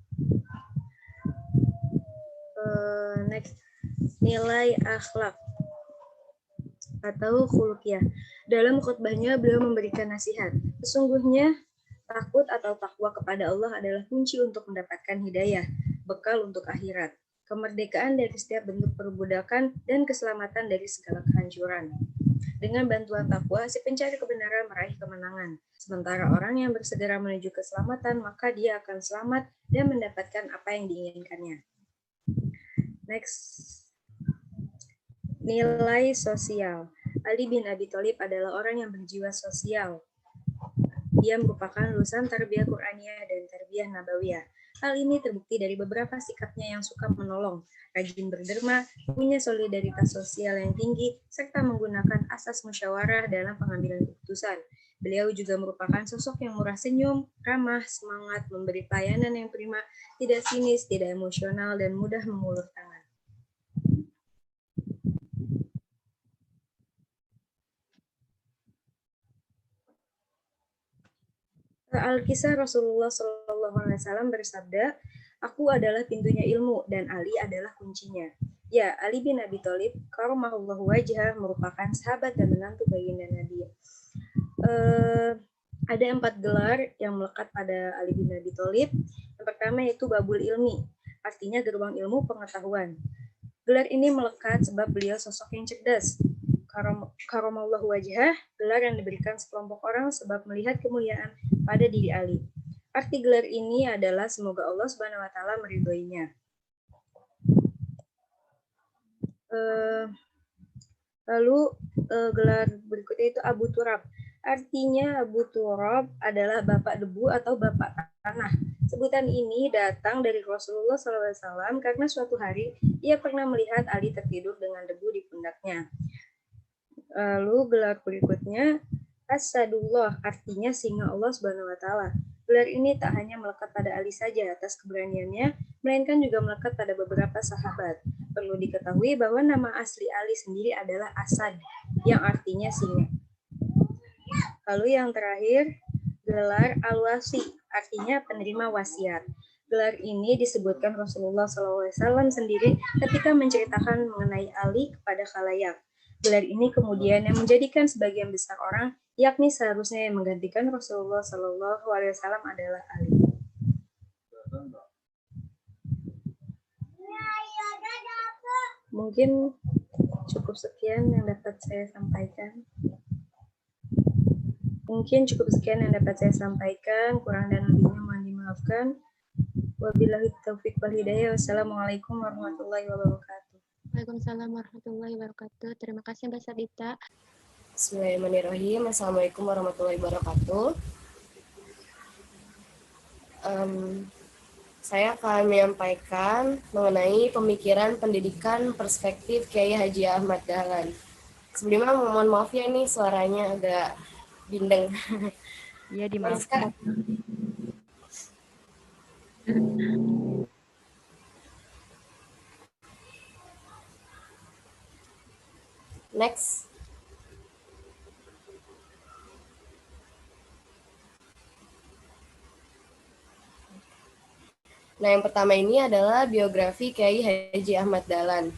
Next, nilai akhlak atau khuluqiyah. Dalam khutbahnya beliau memberikan nasihat. Sesungguhnya takut atau takwa kepada Allah adalah kunci untuk mendapatkan hidayah, bekal untuk akhirat, kemerdekaan dari setiap bentuk perbudakan, dan keselamatan dari segala kehancuran. Dengan bantuan takwa, si pencari kebenaran meraih kemenangan. Sementara orang yang bersegera menuju keselamatan, maka dia akan selamat dan mendapatkan apa yang diinginkannya. Next. Nilai sosial. Ali bin Abi Thalib adalah orang yang berjiwa sosial. Dia merupakan lulusan tarbiyah Qur'aniyah dan tarbiyah nabawiyah. Hal ini terbukti dari beberapa sikapnya yang suka menolong, rajin berderma, punya solidaritas sosial yang tinggi, serta menggunakan asas musyawarah dalam pengambilan keputusan. Beliau juga merupakan sosok yang murah senyum, ramah, semangat, memberi pelayanan yang prima, tidak sinis, tidak emosional, dan mudah mengulur tangan. Al-Kisah Rasulullah SAW bersabda, "Aku adalah pintunya ilmu dan Ali adalah kuncinya." Ya, Ali bin Abi Thalib, karramallahu wajhah, merupakan sahabat dan menantu baginda Nabi. Ada 4 gelar yang melekat pada Ali bin Abi Thalib. Yang pertama yaitu Babul Ilmi, artinya gerbang ilmu pengetahuan. Gelar ini melekat sebab beliau sosok yang cerdas. Karramallahu wajhah, gelar yang diberikan sekelompok orang sebab melihat kemuliaan pada diri Ali. Arti gelar ini adalah semoga Allah Subhanahu wa taala meridhoinya. Lalu gelar berikutnya itu Abu Turab. Artinya Abu Turab adalah bapak debu atau bapak tanah. Sebutan ini datang dari Rasulullah SAW karena suatu hari ia pernah melihat Ali tertidur dengan debu di pundaknya. Lalu gelar berikutnya Asadullah, artinya singa Allah Subhanahu wa taala. Gelar ini tak hanya melekat pada Ali saja atas keberaniannya, melainkan juga melekat pada beberapa sahabat. Perlu diketahui bahwa nama asli Ali sendiri adalah Asad, yang artinya singa. Lalu yang terakhir, gelar Al-Wasi, artinya penerima wasiat. Gelar ini disebutkan Rasulullah SAW sendiri ketika menceritakan mengenai Ali kepada khalayak. Gelar ini kemudian yang menjadikan sebagian besar orang, yakni seharusnya yang menggantikan Rasulullah SAW adalah Ali. Mungkin cukup sekian yang dapat saya sampaikan. Kurang dan lebihnya mohon dimaafkan. Wabillahi taufiq wal hidayah. Wassalamualaikum warahmatullahi wabarakatuh. Waalaikumsalam warahmatullahi wabarakatuh. Terima kasih Mbak Sabita. Bismillahirrahmanirrahim. Assalamualaikum warahmatullahi wabarakatuh. Saya akan menyampaikan mengenai pemikiran pendidikan perspektif Kiai Haji Ahmad Dahlan. Sebelumnya mohon maaf ya nih suaranya agak bindeng. Iya, dimaafkan. Next. Nah, yang pertama ini adalah biografi Kiai Haji Ahmad Dahlan.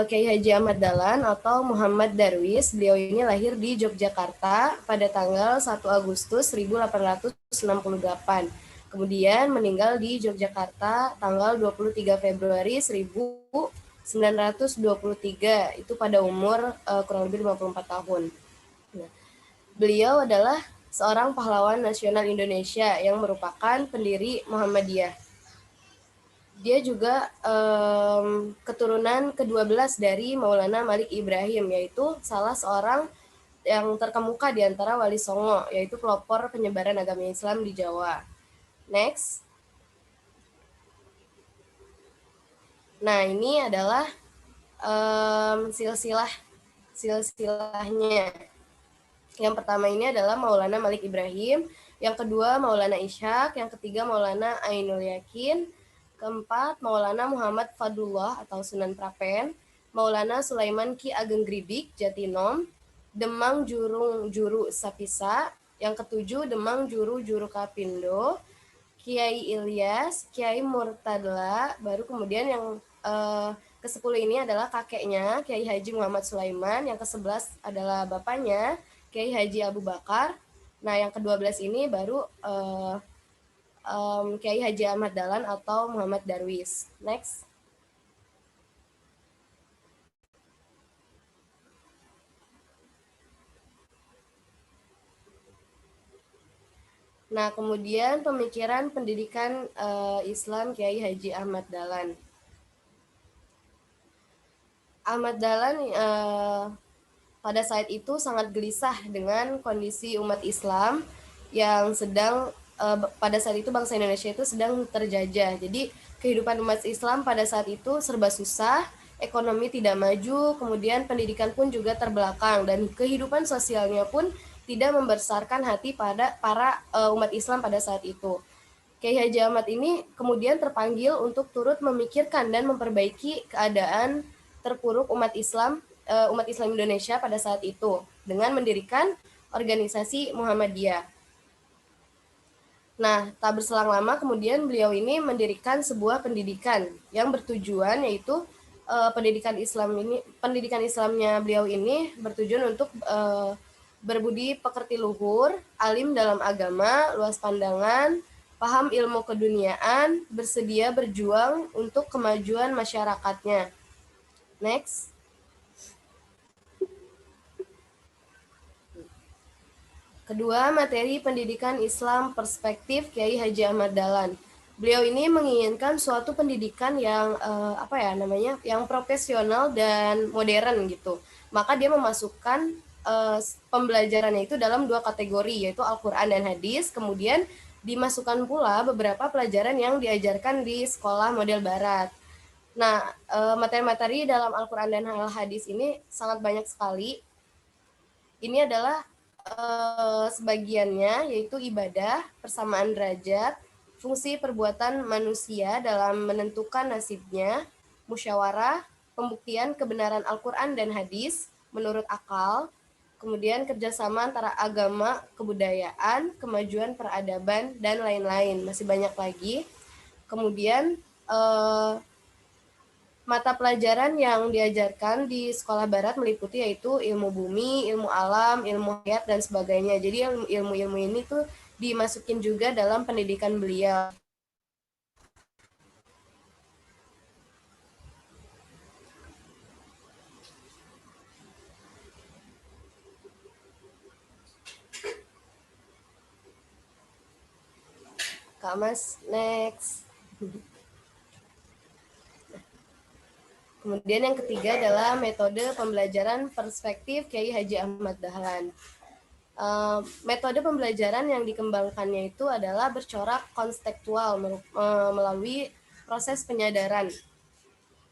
Kiai Haji Ahmad Dahlan atau Muhammad Darwis, beliau ini lahir di Yogyakarta pada tanggal 1 Agustus 1868. Kemudian meninggal di Yogyakarta tanggal 23 Februari 1923, itu pada umur kurang lebih 54 tahun. Nah, beliau adalah seorang pahlawan nasional Indonesia yang merupakan pendiri Muhammadiyah. Dia juga keturunan ke-12 dari Maulana Malik Ibrahim, yaitu salah seorang yang terkemuka di antara Wali Songo, yaitu pelopor penyebaran agama Islam di Jawa. Next. Nah, ini adalah silsilahnya. Yang pertama ini adalah Maulana Malik Ibrahim, yang kedua Maulana Ishaq, yang ketiga Maulana Ainul Yakin, keempat Maulana Muhammad Fadullah atau Sunan Prapen, Maulana Sulaiman Ki Ageng Gribik Jatinom, Demang Jurung Juru Sapisa, yang ketujuh Demang Juru Juru Kapindo, Kiai Ilyas, Kiai Murtadla, baru kemudian yang ke-10 ini adalah kakeknya, Kiai Haji Muhammad Sulaiman, yang ke-11 adalah bapaknya, Kiai Haji Abu Bakar. Nah, yang ke-12 ini baru Kiai Haji Ahmad Dahlan atau Muhammad Darwis. Next. Nah, kemudian pemikiran pendidikan Islam Kiai Haji Ahmad Dahlan. Ahmad Dahlan pada saat itu sangat gelisah dengan kondisi umat Islam yang sedang pada saat itu bangsa Indonesia itu sedang terjajah. Jadi kehidupan umat Islam pada saat itu serba susah, ekonomi tidak maju, kemudian pendidikan pun juga terbelakang, dan kehidupan sosialnya pun tidak membesarkan hati pada para umat Islam pada saat itu. Kiai Haji Ahmad ini kemudian terpanggil untuk turut memikirkan dan memperbaiki keadaan terpuruk umat Islam Indonesia pada saat itu dengan mendirikan organisasi Muhammadiyah. Nah, tak berselang lama kemudian beliau ini mendirikan sebuah pendidikan yang bertujuan yaitu pendidikan Islamnya beliau ini bertujuan untuk berbudi pekerti luhur, alim dalam agama, luas pandangan, paham ilmu keduniaan, bersedia berjuang untuk kemajuan masyarakatnya. Next. Kedua, materi pendidikan Islam perspektif Kiai Haji Ahmad Dahlan. Beliau ini menginginkan suatu pendidikan yang yang profesional dan modern gitu. Maka dia memasukkan pembelajarannya itu dalam 2 kategori, yaitu Al-Quran dan Hadis. Kemudian dimasukkan pula beberapa pelajaran yang diajarkan di sekolah model barat. Nah, materi-materi dalam Al-Quran dan Hadis ini sangat banyak sekali. Ini adalah sebagiannya, yaitu ibadah, persamaan derajat, fungsi perbuatan manusia dalam menentukan nasibnya, musyawarah, pembuktian kebenaran Al-Quran dan Hadis menurut akal, kemudian kerjasama antara agama, kebudayaan, kemajuan peradaban, dan lain-lain. Masih banyak lagi. Kemudian mata pelajaran yang diajarkan di sekolah barat meliputi yaitu ilmu bumi, ilmu alam, ilmu hayat, dan sebagainya. Jadi ilmu-ilmu ini tuh dimasukin juga dalam pendidikan beliau. Kak Mas, next. Kemudian yang ketiga adalah metode pembelajaran perspektif Kiai Haji Ahmad Dahlan. Metode pembelajaran yang dikembangkannya itu adalah bercorak konstekstual melalui proses penyadaran.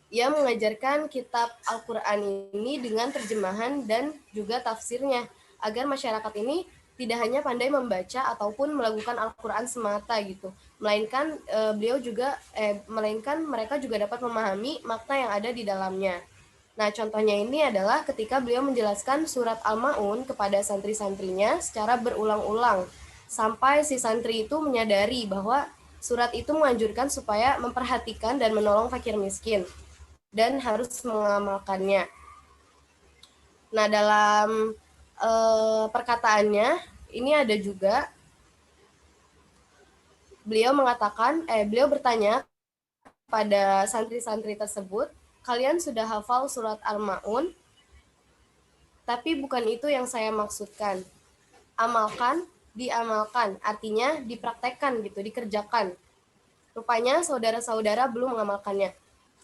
Ia mengajarkan kitab Al-Quran ini dengan terjemahan dan juga tafsirnya, agar masyarakat ini tidak hanya pandai membaca ataupun melakukan Al-Quran semata gitu, melainkan mereka juga dapat memahami makna yang ada di dalamnya. Nah, contohnya ini adalah ketika beliau menjelaskan surat Al-Ma'un kepada santri-santrinya secara berulang-ulang, sampai si santri itu menyadari bahwa surat itu menganjurkan supaya memperhatikan dan menolong fakir miskin, dan harus mengamalkannya. Nah, dalam perkataannya ini ada juga beliau bertanya pada santri-santri tersebut, kalian sudah hafal surat Al-Ma'un? Tapi bukan itu yang saya maksudkan. Amalkan, diamalkan, artinya dipraktekkan gitu, dikerjakan. Rupanya saudara-saudara belum mengamalkannya.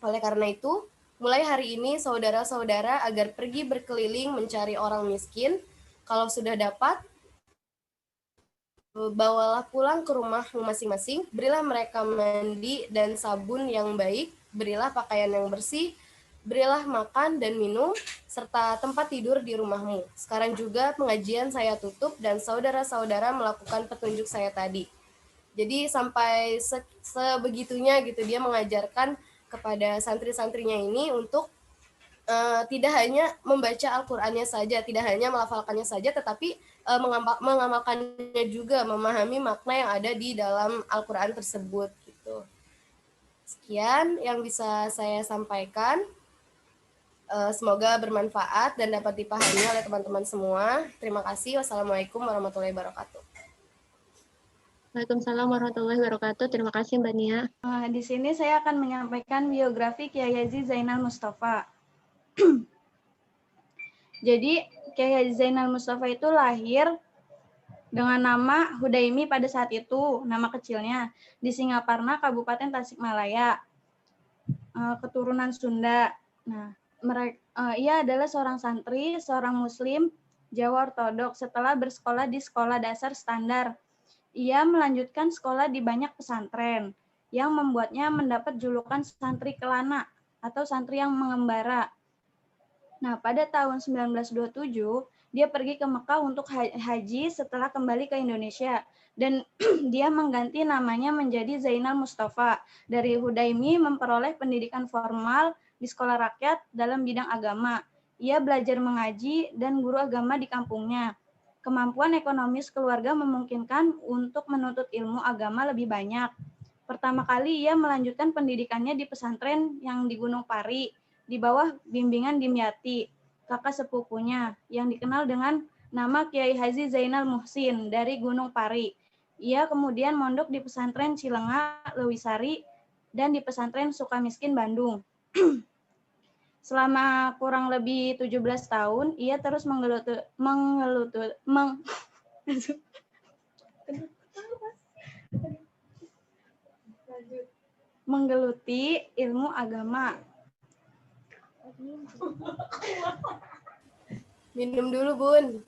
Oleh karena itu, mulai hari ini saudara-saudara agar pergi berkeliling mencari orang miskin. Kalau sudah dapat, bawalah pulang ke rumahmu masing-masing, berilah mereka mandi dan sabun yang baik, berilah pakaian yang bersih, Berilah makan dan minum, serta tempat tidur di rumahmu. Sekarang juga pengajian saya tutup dan saudara-saudara melakukan petunjuk saya tadi. Jadi sampai sebegitunya gitu dia mengajarkan kepada santri-santrinya ini untuk tidak hanya membaca Al-Qur'annya saja, tidak hanya melafalkannya saja, tetapi mengamalkannya juga, memahami makna yang ada di dalam Al-Qur'an tersebut gitu. Sekian yang bisa saya sampaikan. Semoga bermanfaat dan dapat dipahami oleh teman-teman semua. Terima kasih. Wassalamualaikum warahmatullahi wabarakatuh. Waalaikumsalam warahmatullahi wabarakatuh. Terima kasih Mbak Nia. Di sini saya akan menyampaikan biografi Kiai Haji Zainal Mustafa. Jadi Kiai Haji Zainal Mustafa itu lahir dengan nama Hudaimi pada saat itu, nama kecilnya, di Singaparna, Kabupaten Tasikmalaya, keturunan Sunda. Nah, ia adalah seorang santri, seorang muslim, Jawa Ortodoks. Setelah bersekolah di sekolah dasar standar, ia melanjutkan sekolah di banyak pesantren, yang membuatnya mendapat julukan santri kelana atau santri yang mengembara. Nah, pada tahun 1927, dia pergi ke Mekah untuk haji setelah kembali ke Indonesia. Dan dia mengganti namanya menjadi Zainal Mustafa. Dari Hudaimi memperoleh pendidikan formal di sekolah rakyat dalam bidang agama. Ia belajar mengaji dan guru agama di kampungnya. Kemampuan ekonomis keluarga memungkinkan untuk menuntut ilmu agama lebih banyak. Pertama kali ia melanjutkan pendidikannya di pesantren yang di Gunung Pari, di bawah bimbingan Dimyati, kakak sepupunya, yang dikenal dengan nama Kiai Haji Zainal Muhsin dari Gunung Pari. Ia kemudian mondok di pesantren Cilenga, Lewisari, dan di pesantren Sukamiskin, Bandung. Selama kurang lebih 17 tahun, ia terus menggeluti ilmu agama. Minum dulu, Bun.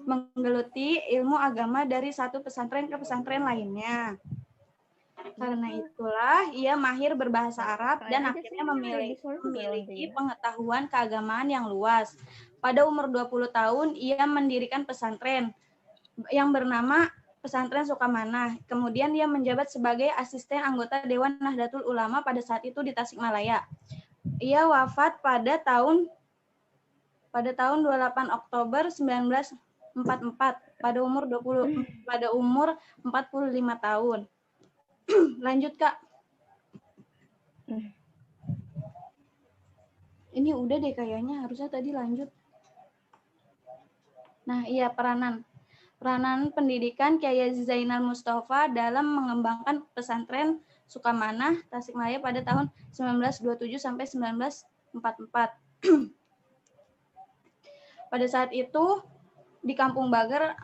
Menggeluti ilmu agama dari satu pesantren ke pesantren lainnya. Karena itulah ia mahir berbahasa Arab dan akhirnya memiliki pengetahuan keagamaan yang luas. Pada umur 20 tahun ia mendirikan pesantren yang bernama Pesantren Sukamanah. Kemudian ia menjabat sebagai asisten anggota Dewan Nahdlatul Ulama pada saat itu di Tasikmalaya. Ia wafat pada tahun 28 Oktober 1944 pada umur 45 tahun. Lanjut, Kak. Ini udah deh kayaknya, harusnya tadi lanjut. Nah, iya, peranan pendidikan Kiai Haji Zainal Mustafa dalam mengembangkan pesantren Sukamanah Tasikmalaya pada tahun 1927 sampai 1944. Pada saat itu di Kampung Bager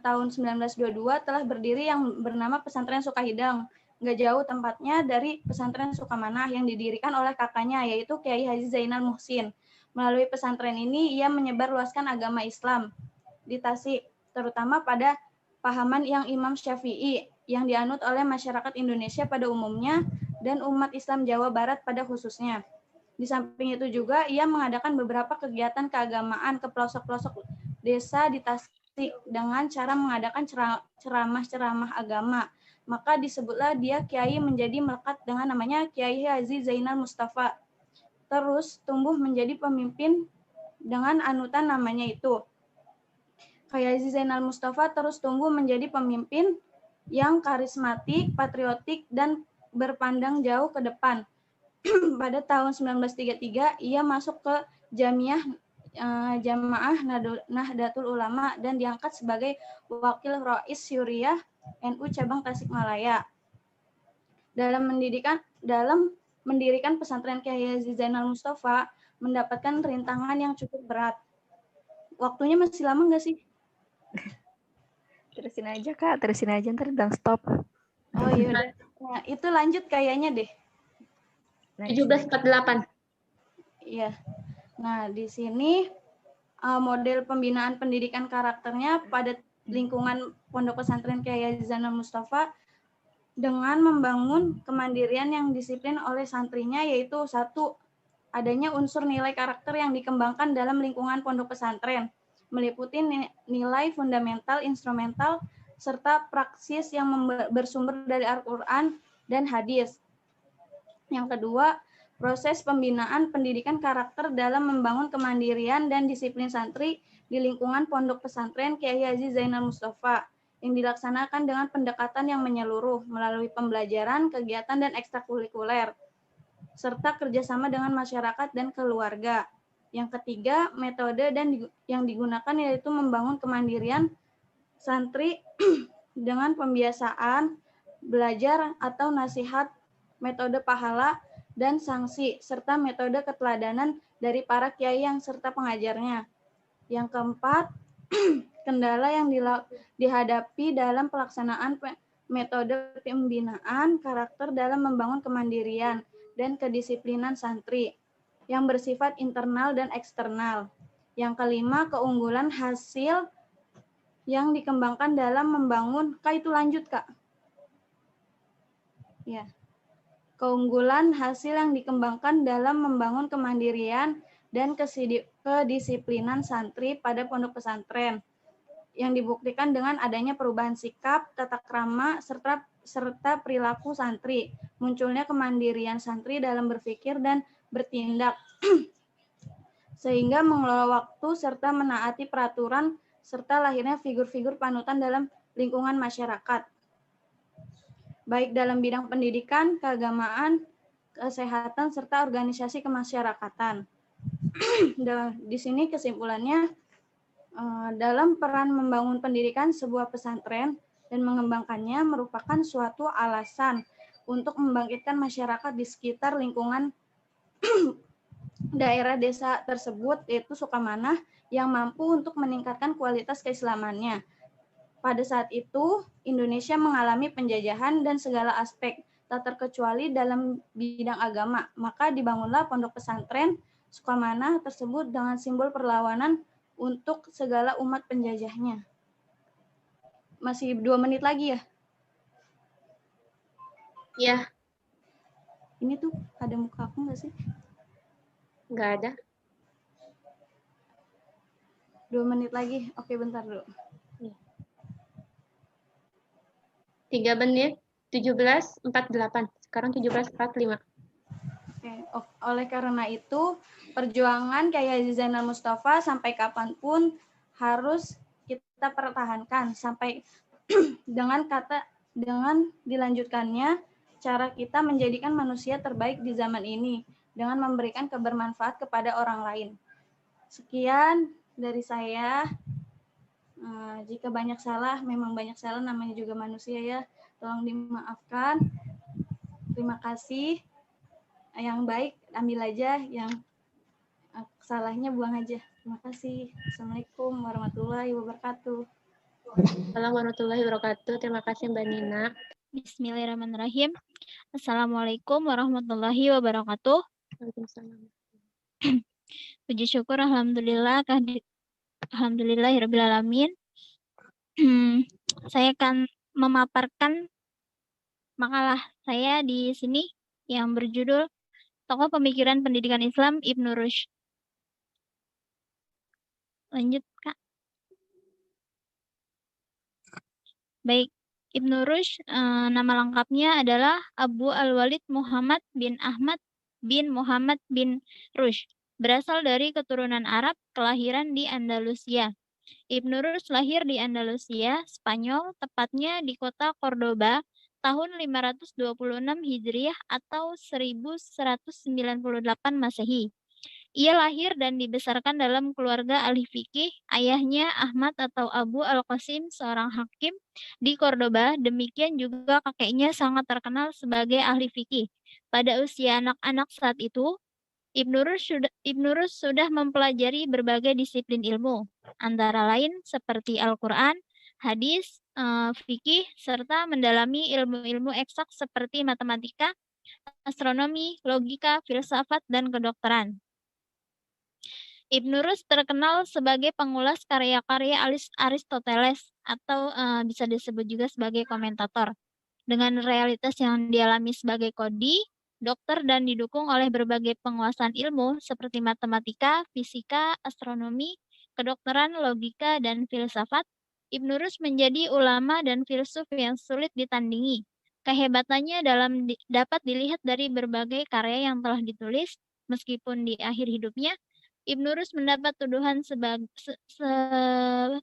tahun 1922 telah berdiri yang bernama Pesantren Sukahidang. Nggak jauh tempatnya dari Pesantren Sukamanah yang didirikan oleh kakaknya, yaitu Kiai Haji Zainal Muhsin. Melalui pesantren ini ia menyebarluaskan agama Islam di Tasik, terutama pada pahaman yang Imam Syafi'i yang dianut oleh masyarakat Indonesia pada umumnya dan umat Islam Jawa Barat pada khususnya. Di samping itu juga ia mengadakan beberapa kegiatan keagamaan ke pelosok-pelosok desa di Tasik dengan cara mengadakan ceramah-ceramah agama. Maka disebutlah dia kiai menjadi melekat dengan namanya Kiai Haji Zainal Mustafa. Terus tumbuh menjadi pemimpin dengan anutan namanya itu. Kiai Haji Zainal Mustafa terus tumbuh menjadi pemimpin yang karismatik, patriotik, dan berpandang jauh ke depan. Pada tahun 1933, ia masuk ke Jamaah Nahdlatul Ulama dan diangkat sebagai Wakil Rois Syuriah NU Cabang Tasikmalaya. Dalam mendirikan pesantren Kiai Haji Zainal Mustafa, mendapatkan rintangan yang cukup berat. Waktunya masih lama nggak sih? Terusin aja, Kak. Terusin aja, ntar bilang stop. Oh iya udah. Nah, itu lanjut kayaknya deh. 1748. Iya. Nah, di sini model pembinaan pendidikan karakternya pada lingkungan Pondok Pesantren Kiai Zainal Mustafa dengan membangun kemandirian yang disiplin oleh santrinya, yaitu satu, adanya unsur nilai karakter yang dikembangkan dalam lingkungan pondok pesantren, meliputi nilai fundamental, instrumental, serta praksis yang bersumber dari Al-Quran dan hadis. Yang kedua, proses pembinaan pendidikan karakter dalam membangun kemandirian dan disiplin santri di lingkungan pondok pesantren Kiai Haji Zainal Mustafa yang dilaksanakan dengan pendekatan yang menyeluruh melalui pembelajaran, kegiatan, dan ekstrakurikuler, serta kerjasama dengan masyarakat dan keluarga. Yang ketiga, metode yang digunakan yaitu membangun kemandirian santri dengan pembiasaan, belajar atau nasihat, metode pahala dan sanksi, serta metode keteladanan dari para kiai yang serta pengajarnya. Yang keempat, kendala yang dihadapi dalam pelaksanaan metode pembinaan karakter dalam membangun kemandirian dan kedisiplinan santri yang bersifat internal dan eksternal. Yang kelima, keunggulan hasil yang dikembangkan dalam membangun, Kak itu lanjut Kak. Ya. Keunggulan hasil yang dikembangkan dalam membangun kemandirian dan kedisiplinan santri pada pondok pesantren yang dibuktikan dengan adanya perubahan sikap, tata krama, serta perilaku santri, munculnya kemandirian santri dalam berpikir dan bertindak, sehingga mengelola waktu serta menaati peraturan, serta lahirnya figur-figur panutan dalam lingkungan masyarakat, baik dalam bidang pendidikan, keagamaan, kesehatan, serta organisasi kemasyarakatan. Di sini kesimpulannya, dalam peran membangun pendidikan sebuah pesantren dan mengembangkannya merupakan suatu alasan untuk membangkitkan masyarakat di sekitar lingkungan daerah desa tersebut, yaitu Sukamanah, yang mampu untuk meningkatkan kualitas keislamannya. Pada saat itu, Indonesia mengalami penjajahan dan segala aspek, tak terkecuali dalam bidang agama. Maka dibangunlah pondok pesantren Sukamanah tersebut dengan simbol perlawanan untuk segala umat penjajahnya. Masih 2 menit lagi ya? Ya, Ini tuh ada muka aku nggak sih? nggak ada. 2 menit lagi. Oke, bentar dulu. 3 menit, 17.48. Sekarang 17.45. Oke. Oleh karena itu, perjuangan Kiai Haji Zainal Mustafa sampai kapanpun harus kita pertahankan sampai dengan dilanjutkannya cara kita menjadikan manusia terbaik di zaman ini dengan memberikan kebermanfaat kepada orang lain. Sekian dari saya. Jika banyak salah, memang banyak salah, namanya juga manusia ya. Tolong dimaafkan. Terima kasih. Yang baik ambil aja, yang salahnya buang aja. Terima kasih. Assalamualaikum warahmatullahi wabarakatuh. Assalamualaikum warahmatullahi wabarakatuh. Terima kasih Mbak Nina. Bismillahirrahmanirrahim. Assalamualaikum warahmatullahi wabarakatuh. Waalaikumsalam. Puji syukur alhamdulillahirrabbilalamin. Saya akan memaparkan makalah saya di sini yang berjudul Tokoh Pemikiran Pendidikan Islam Ibnu Rushd. Lanjut, Kak. Baik, Ibnu Rushd nama lengkapnya adalah Abu Al-Walid Muhammad bin Ahmad bin Muhammad bin Rushd. Berasal dari keturunan Arab, kelahiran di Andalusia. Ibnu Rushd lahir di Andalusia, Spanyol, tepatnya di kota Cordoba, tahun 526 Hijriah atau 1198 Masehi. Ia lahir dan dibesarkan dalam keluarga ahli fikih. Ayahnya Ahmad atau Abu Al-Qasim, seorang hakim di Cordoba. Demikian juga kakeknya sangat terkenal sebagai ahli fikih. Pada usia anak-anak saat itu, Ibnu Rushd sudah mempelajari berbagai disiplin ilmu, antara lain seperti Al-Quran, hadis, fikih, serta mendalami ilmu-ilmu eksak seperti matematika, astronomi, logika, filsafat, dan kedokteran. Ibnu Rushd terkenal sebagai pengulas karya-karya Aristoteles, atau bisa disebut juga sebagai komentator. Dengan realitas yang dialami sebagai kodi, dokter dan didukung oleh berbagai penguasaan ilmu seperti matematika, fisika, astronomi, kedokteran, logika, dan filsafat, Ibnu Rushd menjadi ulama dan filsuf yang sulit ditandingi. Kehebatannya dapat dilihat dari berbagai karya yang telah ditulis, meskipun di akhir hidupnya, Ibnu Rushd mendapat tuduhan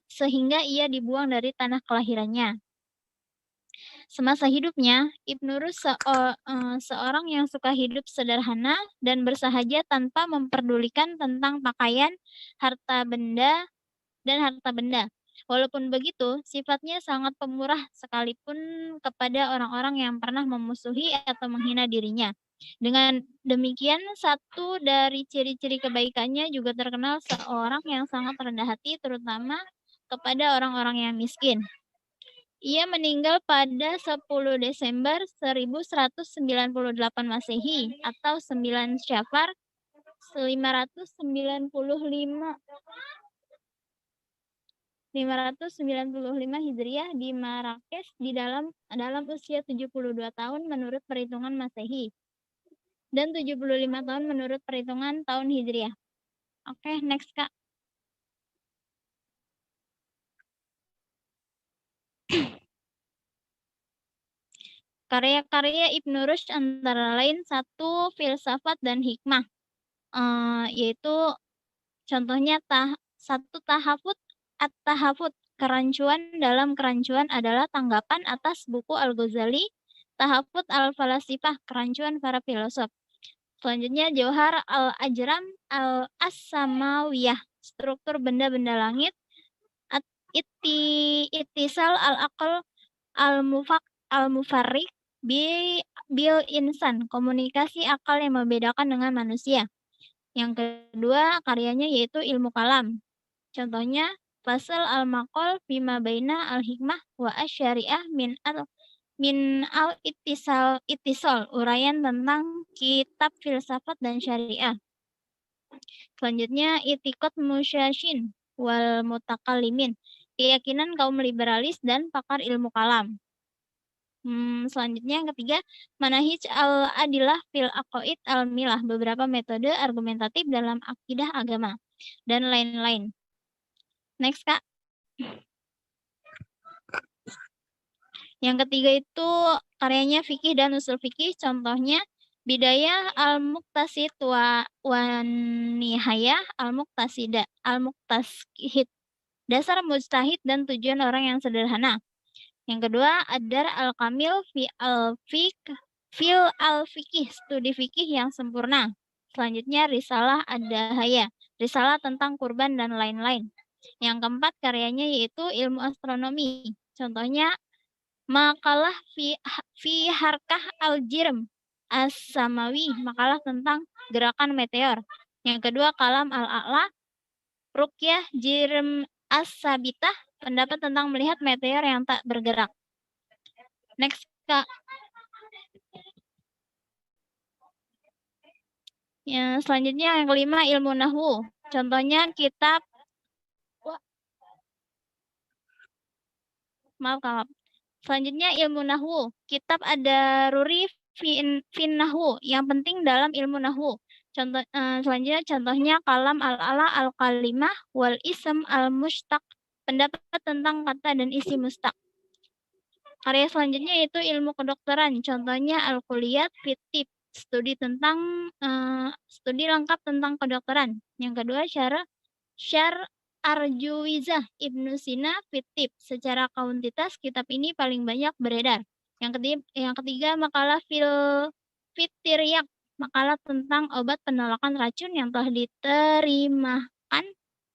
sehingga ia dibuang dari tanah kelahirannya. Semasa hidupnya, Ibnu Rushd seorang yang suka hidup sederhana dan bersahaja tanpa memperdulikan tentang pakaian, harta benda. Walaupun begitu, sifatnya sangat pemurah sekalipun kepada orang-orang yang pernah memusuhi atau menghina dirinya. Dengan demikian, satu dari ciri-ciri kebaikannya juga terkenal seorang yang sangat rendah hati, terutama kepada orang-orang yang miskin. Ia meninggal pada 10 Desember 1198 Masehi atau 9 Syafar 595 Hijriah di Marrakesh dalam usia 72 tahun menurut perhitungan Masehi dan 75 tahun menurut perhitungan tahun Hijriah. Oke, next Kak. Karya-karya Ibnu Rushd antara lain 1. Filsafat dan Hikmah, yaitu contohnya 1. Tahafut. At-Tahafut, kerancuan dalam kerancuan adalah tanggapan atas buku Al-Ghazali, Tahafut al-Falasifah, kerancuan para filosof. Selanjutnya Jauhar al-Ajram al-As-Samawiyah, struktur benda-benda langit. Ittisal al-Aql al-Mufarriq bil insan, komunikasi akal yang membedakan dengan manusia. Yang kedua karyanya yaitu ilmu kalam. Contohnya Fasal al-Maqal bima baina al-hikmah wa asy-syariah min al-ittisal, uraian tentang kitab filsafat dan syariah. Selanjutnya Itiqad Musyashin wal Mutakallimin, keyakinan kaum liberalis dan pakar ilmu kalam. Selanjutnya yang ketiga, Manahij al-Adillah fil Aqaid al-Milah, beberapa metode argumentatif dalam akidah agama, dan lain-lain. Next, Kak. Yang ketiga itu karyanya fikih dan usul fikih, contohnya Bidayah al-Muqtasid wa Nihayah al-Muqtasid, dasar mujtahid dan tujuan orang yang sederhana. Yang kedua, Ad-Dar al-Kamil fil al-Fiqih, studi fikih yang sempurna. Selanjutnya Risalah Ad-Dahaya, risalah tentang kurban dan lain-lain. Yang keempat karyanya yaitu ilmu astronomi. Contohnya Makalah fi Harkah al-Jirm as-Samawi, makalah tentang gerakan meteor. Yang kedua Kalam al-A'la, Ruqyah Jirm as-Sabitah, pendapat tentang melihat meteor yang tak bergerak. Next, Kak. Ya, selanjutnya yang kelima ilmu nahwu. Contohnya kitab Selanjutnya ilmu nahwu. Kitab Ad-Daruri fin nahwu, yang penting dalam ilmu nahwu. Selanjutnya contohnya Kalam al-Ala al-Kalimah wal Ism al-Mushtaq, pendapat tentang kata dan isi mustaq. Karya selanjutnya yaitu ilmu kedokteran. Contohnya Al-Kulliyat fit Tib, studi lengkap tentang kedokteran. Yang kedua Syar Arjuwizah Ibnu Sina fit Tib. Secara kuantitas kitab ini paling banyak beredar. Yang ketiga makalah fit Tiryak, makalah tentang obat penolakan racun yang telah diterjemahkan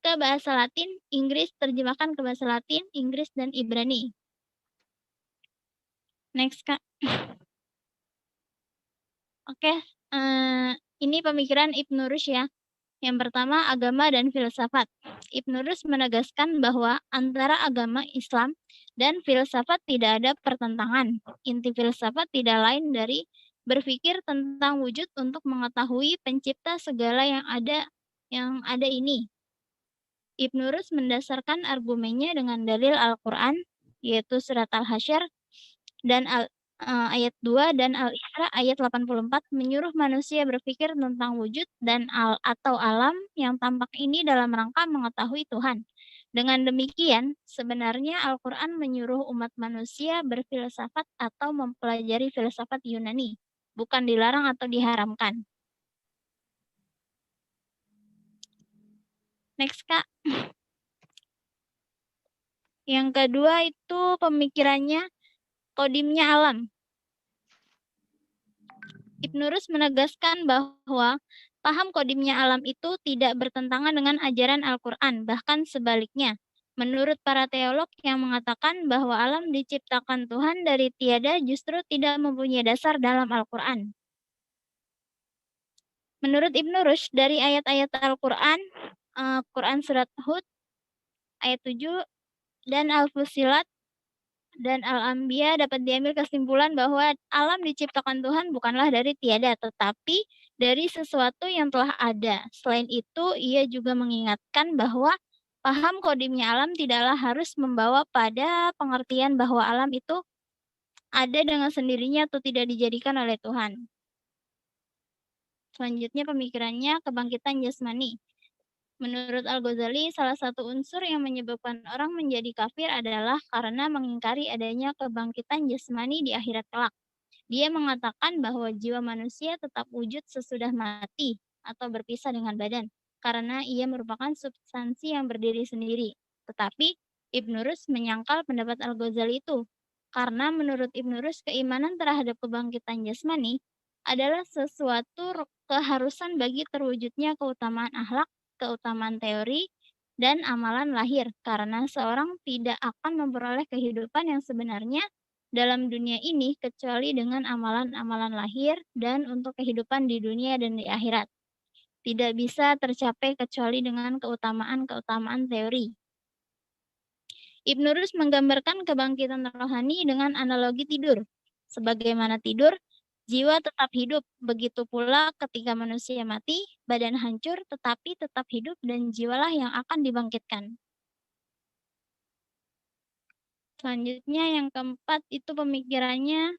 ke bahasa Latin, Inggris, terjemahkan ke bahasa Latin, Inggris, dan Ibrani. Next, Kak. Oke, ini pemikiran Ibnu Rushd ya. Yang pertama, agama dan filsafat. Ibnu Rushd menegaskan bahwa antara agama Islam dan filsafat tidak ada pertentangan. Inti filsafat tidak lain dari berpikir tentang wujud untuk mengetahui pencipta segala yang ada ini. Ibnu Rus mendasarkan argumennya dengan dalil Al-Quran, yaitu surat Al-Hasyr dan ayat 2 dan Al-Isra ayat 84 menyuruh manusia berpikir tentang wujud dan atau alam yang tampak ini dalam rangka mengetahui Tuhan. Dengan demikian, sebenarnya Al-Quran menyuruh umat manusia berfilsafat atau mempelajari filsafat Yunani, bukan dilarang atau diharamkan. Next, Kak. Yang kedua itu pemikirannya kodimnya alam. Ibnu Rus menegaskan bahwa paham kodimnya alam itu tidak bertentangan dengan ajaran Al-Quran, bahkan sebaliknya. Menurut para teolog yang mengatakan bahwa alam diciptakan Tuhan dari tiada justru tidak mempunyai dasar dalam Al-Quran. Menurut Ibnu Rus, dari ayat-ayat Al-Quran, Quran Surat Hud, ayat 7, dan Al-Fusilat, dan Al-Anbiya dapat diambil kesimpulan bahwa alam diciptakan Tuhan bukanlah dari tiada, tetapi dari sesuatu yang telah ada. Selain itu, ia juga mengingatkan bahwa paham kodimnya alam tidaklah harus membawa pada pengertian bahwa alam itu ada dengan sendirinya atau tidak dijadikan oleh Tuhan. Selanjutnya pemikirannya kebangkitan jasmani. Menurut Al-Ghazali, salah satu unsur yang menyebabkan orang menjadi kafir adalah karena mengingkari adanya kebangkitan jasmani di akhirat kelak. Dia mengatakan bahwa jiwa manusia tetap wujud sesudah mati atau berpisah dengan badan, karena ia merupakan substansi yang berdiri sendiri. Tetapi Ibnu Rus menyangkal pendapat Al-Ghazali itu, karena menurut Ibnu Rus keimanan terhadap kebangkitan jasmani adalah sesuatu keharusan bagi terwujudnya keutamaan akhlak, keutamaan teori, dan amalan lahir, karena seorang tidak akan memperoleh kehidupan yang sebenarnya dalam dunia ini kecuali dengan amalan-amalan lahir dan untuk kehidupan di dunia dan di akhirat. Tidak bisa tercapai kecuali dengan keutamaan-keutamaan teori. Ibnu Rus menggambarkan kebangkitan rohani dengan analogi tidur. Sebagaimana tidur, jiwa tetap hidup, begitu pula ketika manusia mati, badan hancur tetapi tetap hidup dan jiwalah yang akan dibangkitkan. Selanjutnya yang keempat itu pemikirannya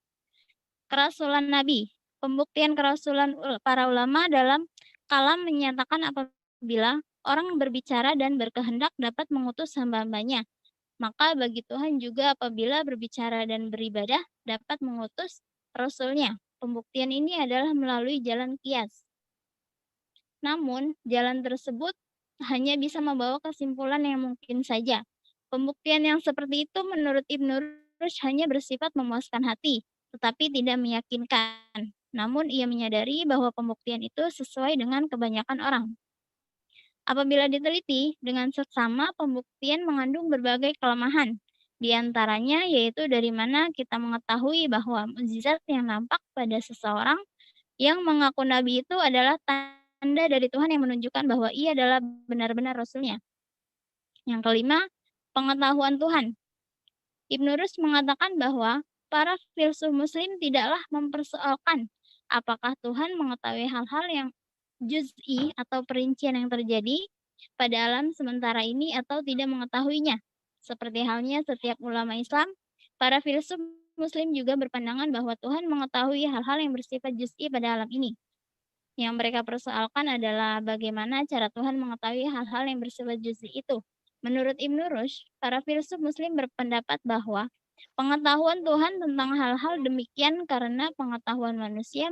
kerasulan Nabi. Pembuktian kerasulan para ulama dalam kalam menyatakan apabila orang berbicara dan berkehendak dapat mengutus hamba-hambanya, maka bagi Tuhan juga apabila berbicara dan beribadah dapat mengutus Rasulnya. Pembuktian ini adalah melalui jalan qiyas. Namun, jalan tersebut hanya bisa membawa kesimpulan yang mungkin saja. Pembuktian yang seperti itu menurut Ibnu Rus hanya bersifat memuaskan hati, tetapi tidak meyakinkan. Namun, ia menyadari bahwa pembuktian itu sesuai dengan kebanyakan orang. Apabila diteliti, dengan seksama pembuktian mengandung berbagai kelemahan. Di antaranya yaitu dari mana kita mengetahui bahwa mukjizat yang nampak pada seseorang yang mengaku nabi itu adalah tanda dari Tuhan yang menunjukkan bahwa ia adalah benar-benar Rasulnya. Yang kelima, pengetahuan Tuhan. Ibnu Rus mengatakan bahwa para filsuf muslim tidaklah mempersoalkan apakah Tuhan mengetahui hal-hal yang juz'i atau perincian yang terjadi pada alam sementara ini atau tidak mengetahuinya. Seperti halnya setiap ulama Islam, para filsuf Muslim juga berpandangan bahwa Tuhan mengetahui hal-hal yang bersifat juz'i pada alam ini. Yang mereka persoalkan adalah bagaimana cara Tuhan mengetahui hal-hal yang bersifat juz'i itu. Menurut Ibnu Rushd, para filsuf Muslim berpendapat bahwa pengetahuan Tuhan tentang hal-hal demikian karena pengetahuan manusia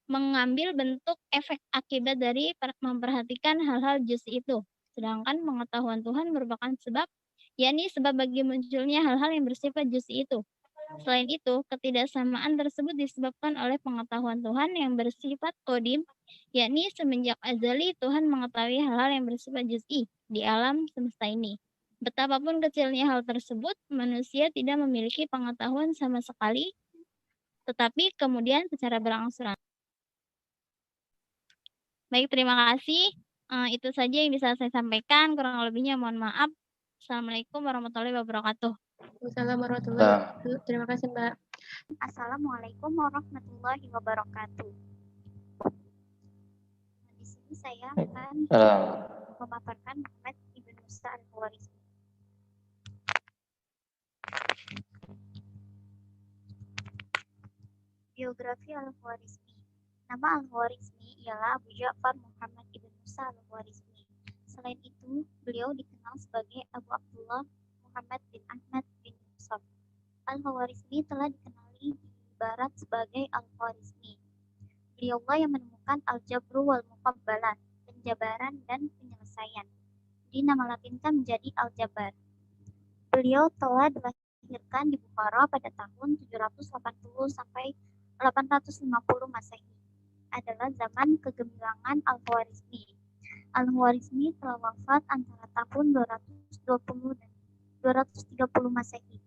mengambil bentuk efek akibat dari memperhatikan hal-hal juz'i itu. Sedangkan pengetahuan Tuhan merupakan sebab, yakni sebab bagi munculnya hal-hal yang bersifat juz'i itu. Selain itu, ketidaksamaan tersebut disebabkan oleh pengetahuan Tuhan yang bersifat qadim, yakni semenjak azali Tuhan mengetahui hal-hal yang bersifat juz'i di alam semesta ini. Betapapun kecilnya hal tersebut, manusia tidak memiliki pengetahuan sama sekali, tetapi kemudian secara berangsur-angsur. Baik, terima kasih. Itu saja yang bisa saya sampaikan. Kurang lebihnya mohon maaf. Assalamualaikum warahmatullahi wabarakatuh. Waalaikumsalam warahmatullahi wabarakatuh. Terima kasih, Mbak. Assalamualaikum warahmatullahi wabarakatuh. Di sini saya akan memaparkan Muhammad ibn Musa al-Khwarizmi. Biografi al-Khwarizmi. Nama al-Khwarizmi ialah Abu Ja'far Muhammad ibn Musa al-Khwarizmi. Selain itu, beliau dikenal sebagai Abu Abdullah Muhammad bin Ahmad bin Musab. Al-Khwarizmi telah dikenali di barat sebagai Al-Khwarizmi. Beliaulah yang menemukan Al-Jabru wal Muqabbalah, penjabaran dan penyelesaian. Dinamalatkan menjadi Al-Jabar. Beliau telah dilahirkan di Bukhara pada tahun 780 sampai 850 Masehi. Adalah zaman kegemilangan Al-Khwarizmi. Al-Khwarizmi telah wafat antara tahun 220 dan 230 Masehi.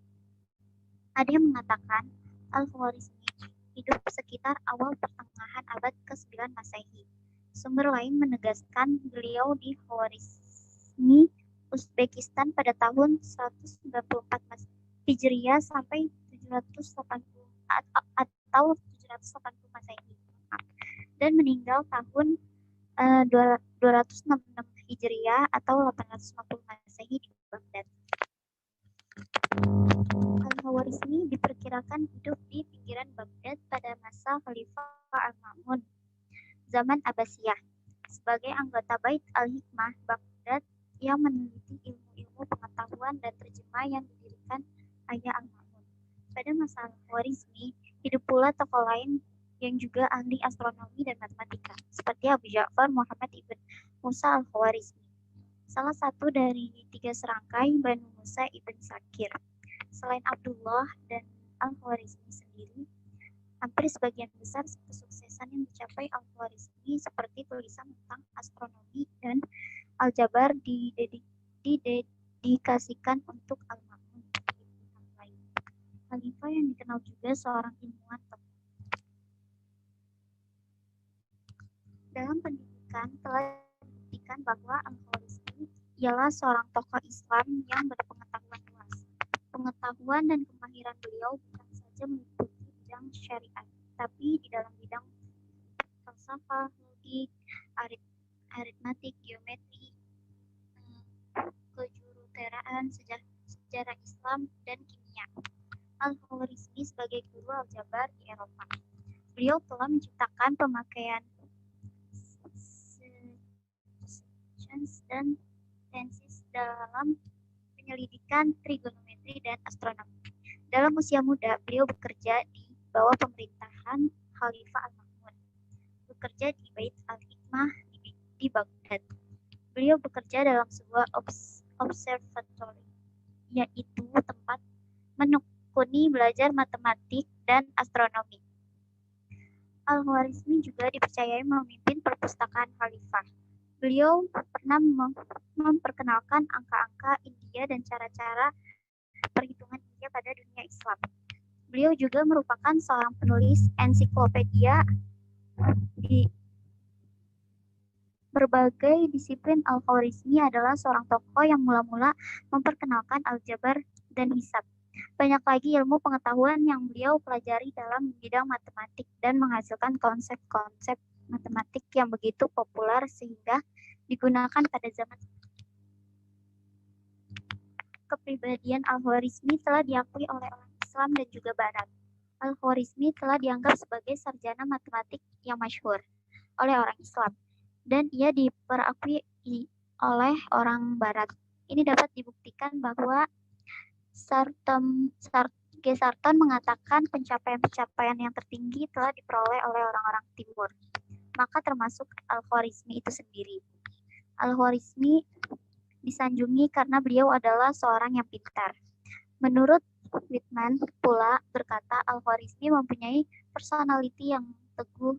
Ada yang mengatakan Al-Khwarizmi hidup sekitar awal pertengahan abad ke-9 Masehi. Sumber lain menegaskan beliau di Khwarizmi, Uzbekistan pada tahun 194 Hijriah sampai 780 atau 780 Masehi. Dan meninggal tahun 266 Hijriah atau 850 Masehi di Baghdad. Al-Khwarizmi diperkirakan hidup di pinggiran Baghdad pada masa Khalifah Al-Ma'mun, zaman Abbasiyah. Sebagai anggota Bait Al-Hikmah Baghdad yang meneliti ilmu-ilmu pengetahuan dan terjemah yang didirikan ayah Al-Ma'mun. Pada masa Al-Khwarizmi, hidup pula tokoh lain yang juga ahli astronomi dan matematika, seperti Abu Ja'far Muhammad ibn Musa al-Khwarizmi, salah satu dari 3 serangkai Banu Musa ibn Sakir. Selain Abdullah dan Al-Khwarizmi sendiri, hampir sebagian besar kesuksesan yang dicapai Al-Khwarizmi seperti tulisan tentang astronomi dan aljabar didedikasikan untuk Al-Ma'mun. Khalifah yang dikenal juga seorang ilmuwan tokoh. Dalam pendidikan telah dibuktikan bahwa Al-Khwarizmi ialah seorang tokoh Islam yang berpengetahuan luas. Pengetahuan dan kemahiran beliau bukan saja meliputi bidang syariat, tapi di dalam bidang falsafah, logik, aritmatik, geometri, kejuruteraan, sejarah Islam, dan kimia. Al-Khwarizmi sebagai guru aljabar di Eropa. Beliau telah menciptakan pemakaian dan tensis dalam penyelidikan trigonometri dan astronomi. Dalam usia muda, beliau bekerja di bawah pemerintahan Khalifah Al-Ma'mun, bekerja di Bait Al-Hikmah di Baghdad. Beliau bekerja dalam sebuah observatory, yaitu tempat menekuni belajar matematik dan astronomi. Al-Khwarizmi juga dipercayai memimpin perpustakaan Khalifah. Beliau pernah memperkenalkan angka-angka India dan cara-cara perhitungan India pada dunia Islam. Beliau juga merupakan seorang penulis ensiklopedia di berbagai disiplin. Al-Khwarizmi adalah seorang tokoh yang mula-mula memperkenalkan aljabar dan hisab. Banyak lagi ilmu pengetahuan yang beliau pelajari dalam bidang matematik dan menghasilkan konsep-konsep matematik yang begitu populer sehingga digunakan pada zaman. Kepribadian Al-Khwarizmi telah diakui oleh orang Islam dan juga Barat. Al-Khwarizmi telah dianggap sebagai sarjana matematik yang masyhur oleh orang Islam dan ia diperakui oleh orang Barat. Ini dapat dibuktikan bahwa G. Sarton mengatakan pencapaian-pencapaian yang tertinggi telah diperoleh oleh orang-orang Timur, maka termasuk Al-Khwarizmi itu sendiri. Al-Khwarizmi disanjungi karena beliau adalah seorang yang pintar. Menurut Whitman pula berkata Al-Khwarizmi mempunyai personality yang teguh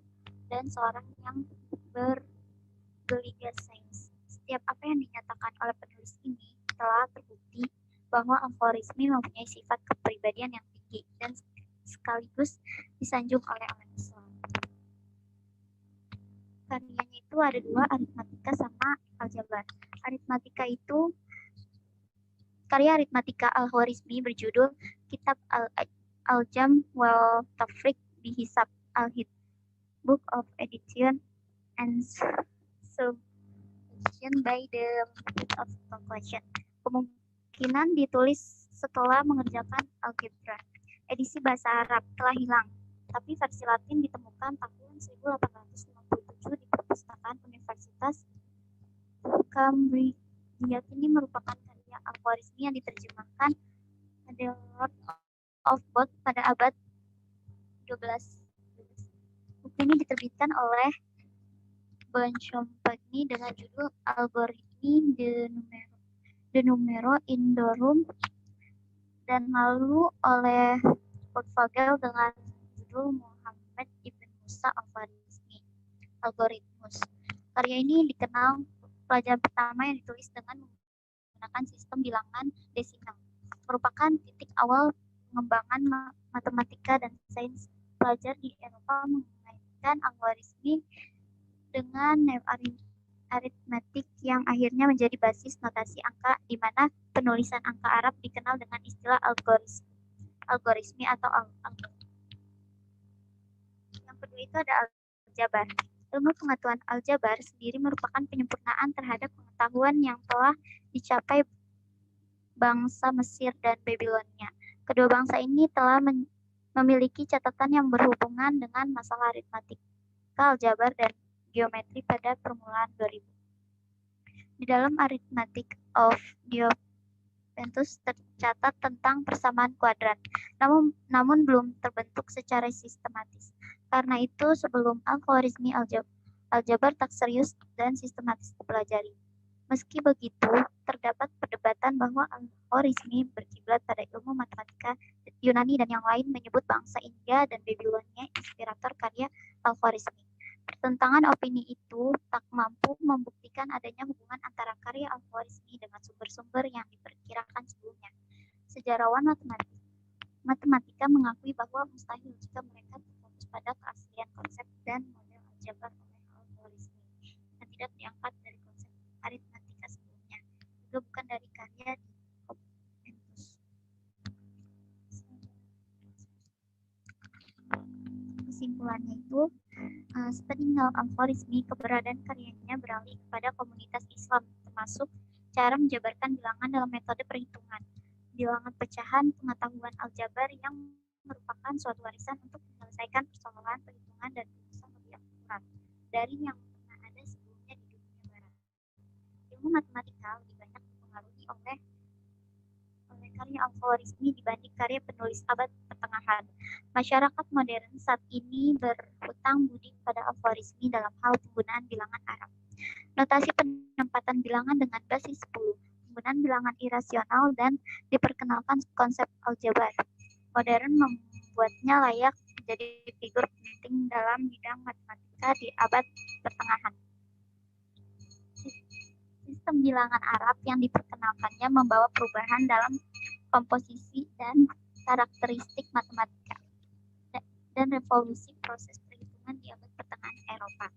dan seorang yang bergeliga sains. Setiap apa yang dinyatakan oleh penulis ini telah terbukti bahwa Al-Khwarizmi mempunyai sifat kepribadian yang tinggi dan sekaligus disanjung oleh orang Islam. Karyanya itu ada 2, aritmatika sama aljabar. Karya aritmatika Al-Khwarizmi berjudul Kitab Al-Jam wal Tafriq bi Hisab Al-Hid, Book of Addition and translation by the method of conclusion. Kemungkinan ditulis setelah mengerjakan algebra. Edisi bahasa Arab telah hilang, tapi versi Latin ditemukan tahun 1857 di perpustakaan Universitas Cambridge. Ini merupakan karya Al-Khwarizmi yang diterjemahkan The Lord of Both pada abad 12. Buku ini diterbitkan oleh Bon Champagne dengan judul Algoritmi de Numero Indorum dan lalu oleh Volkswagen dengan judul Muhammad Ibn Musa Al-Khwarizmi, Algoritmus. Karya ini dikenal pelajaran pertama yang ditulis dengan menggunakan sistem bilangan desinal. Merupakan titik awal pengembangan matematika dan sains. Pelajar di Eropa mengaitkan Al-Khwarizmi dengan aritmatik yang akhirnya menjadi basis notasi angka, di mana penulisan angka Arab dikenal dengan istilah algoritmi atau algoritma. Yang kedua itu ada aljabar. Ilmu pengetahuan aljabar sendiri merupakan penyempurnaan terhadap pengetahuan yang telah dicapai bangsa Mesir dan Babilonia. Kedua bangsa ini telah memiliki catatan yang berhubungan dengan masalah aritmatika, aljabar, dan geometri pada permulaan 2000. Di dalam Arithmetic of Diopentus tercatat tentang persamaan kuadran, namun belum terbentuk secara sistematis. Karena itu, sebelum Al-Khwarizmi, aljabar tak serius dan sistematis dipelajari. Meski begitu, terdapat perdebatan bahwa Al-Khwarizmi berkiblat pada ilmu matematika Yunani dan yang lain menyebut bangsa India dan Babilonia inspirator karya Al-Khwarizmi. Pertentangan opini itu tak mampu membuktikan adanya hubungan antara karya Al-Khwarizmi dengan sumber-sumber yang diperkirakan sebelumnya. Sejarawan matematika mengakui bahwa mustahil jika mereka terfokus pada keaslian konsep dan model aljabar oleh Al-Khwarizmi yang tidak diangkat dari konsep aritmatika sebelumnya, juga bukan dari karya Diopentus. Kesimpulannya itu, sepeninggal Al-Khwarizmi, keberadaan karyanya beralih kepada komunitas Islam, termasuk cara menjabarkan bilangan dalam metode perhitungan. Bilangan pecahan pengetahuan aljabar yang merupakan suatu warisan untuk menyelesaikan persoalan perhitungan dan rumusan lebih akurat dari yang pernah ada sebelumnya di dunia barat. Ilmu matematika lebih banyak dipengaruhi oleh karya Al-Khwarizmi dibanding karya penulis abad pertengahan. Masyarakat modern saat ini berhutang budi pada Al-Khwarizmi dalam hal penggunaan bilangan Arab. Notasi penempatan bilangan dengan basis 10, penggunaan bilangan irasional, dan diperkenalkan konsep aljabar modern membuatnya layak menjadi figur penting dalam bidang matematika di abad pertengahan. Sistem bilangan Arab yang diperkenalkannya membawa perubahan dalam komposisi dan karakteristik matematika dan revolusi proses perhitungan di abad pertengahan Eropa.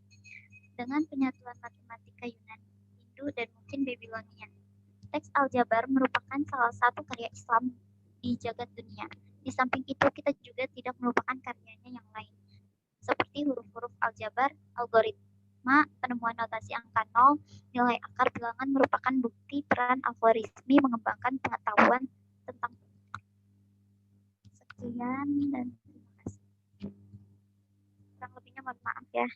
Dengan penyatuan matematika Yunani, Hindu, dan mungkin Babilonia, teks aljabar merupakan salah satu karya Islam di jagat dunia. Di samping itu, kita juga tidak melupakan karyanya yang lain, seperti huruf-huruf aljabar, algoritma, penemuan notasi angka 0, nilai akar bilangan merupakan bukti peran Al-Khwarizmi mengembangkan pengetahuan tentang sekian dan terima kasih. Kurang lebihnya mohon maaf ya.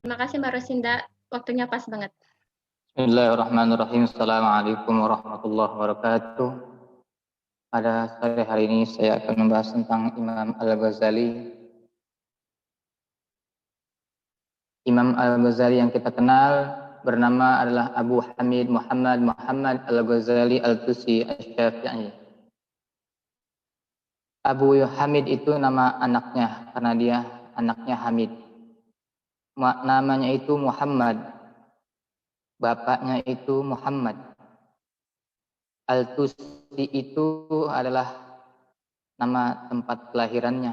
Terima kasih Mbak Rosinda, waktunya pas banget. Bismillahirrahmanirrahim. Assalamualaikum warahmatullahi wabarakatuh. Pada sore hari ini saya akan membahas tentang Imam Al-Ghazali. Imam Al-Ghazali yang kita kenal bernama adalah Abu Hamid Muhammad Al-Ghazali Al-Tusi Asy-Syafi'i. Abu Hamid itu nama anaknya karena dia anaknya Hamid. Namanya itu Muhammad. Bapaknya itu Muhammad. Al-Tusi itu adalah nama tempat kelahirannya.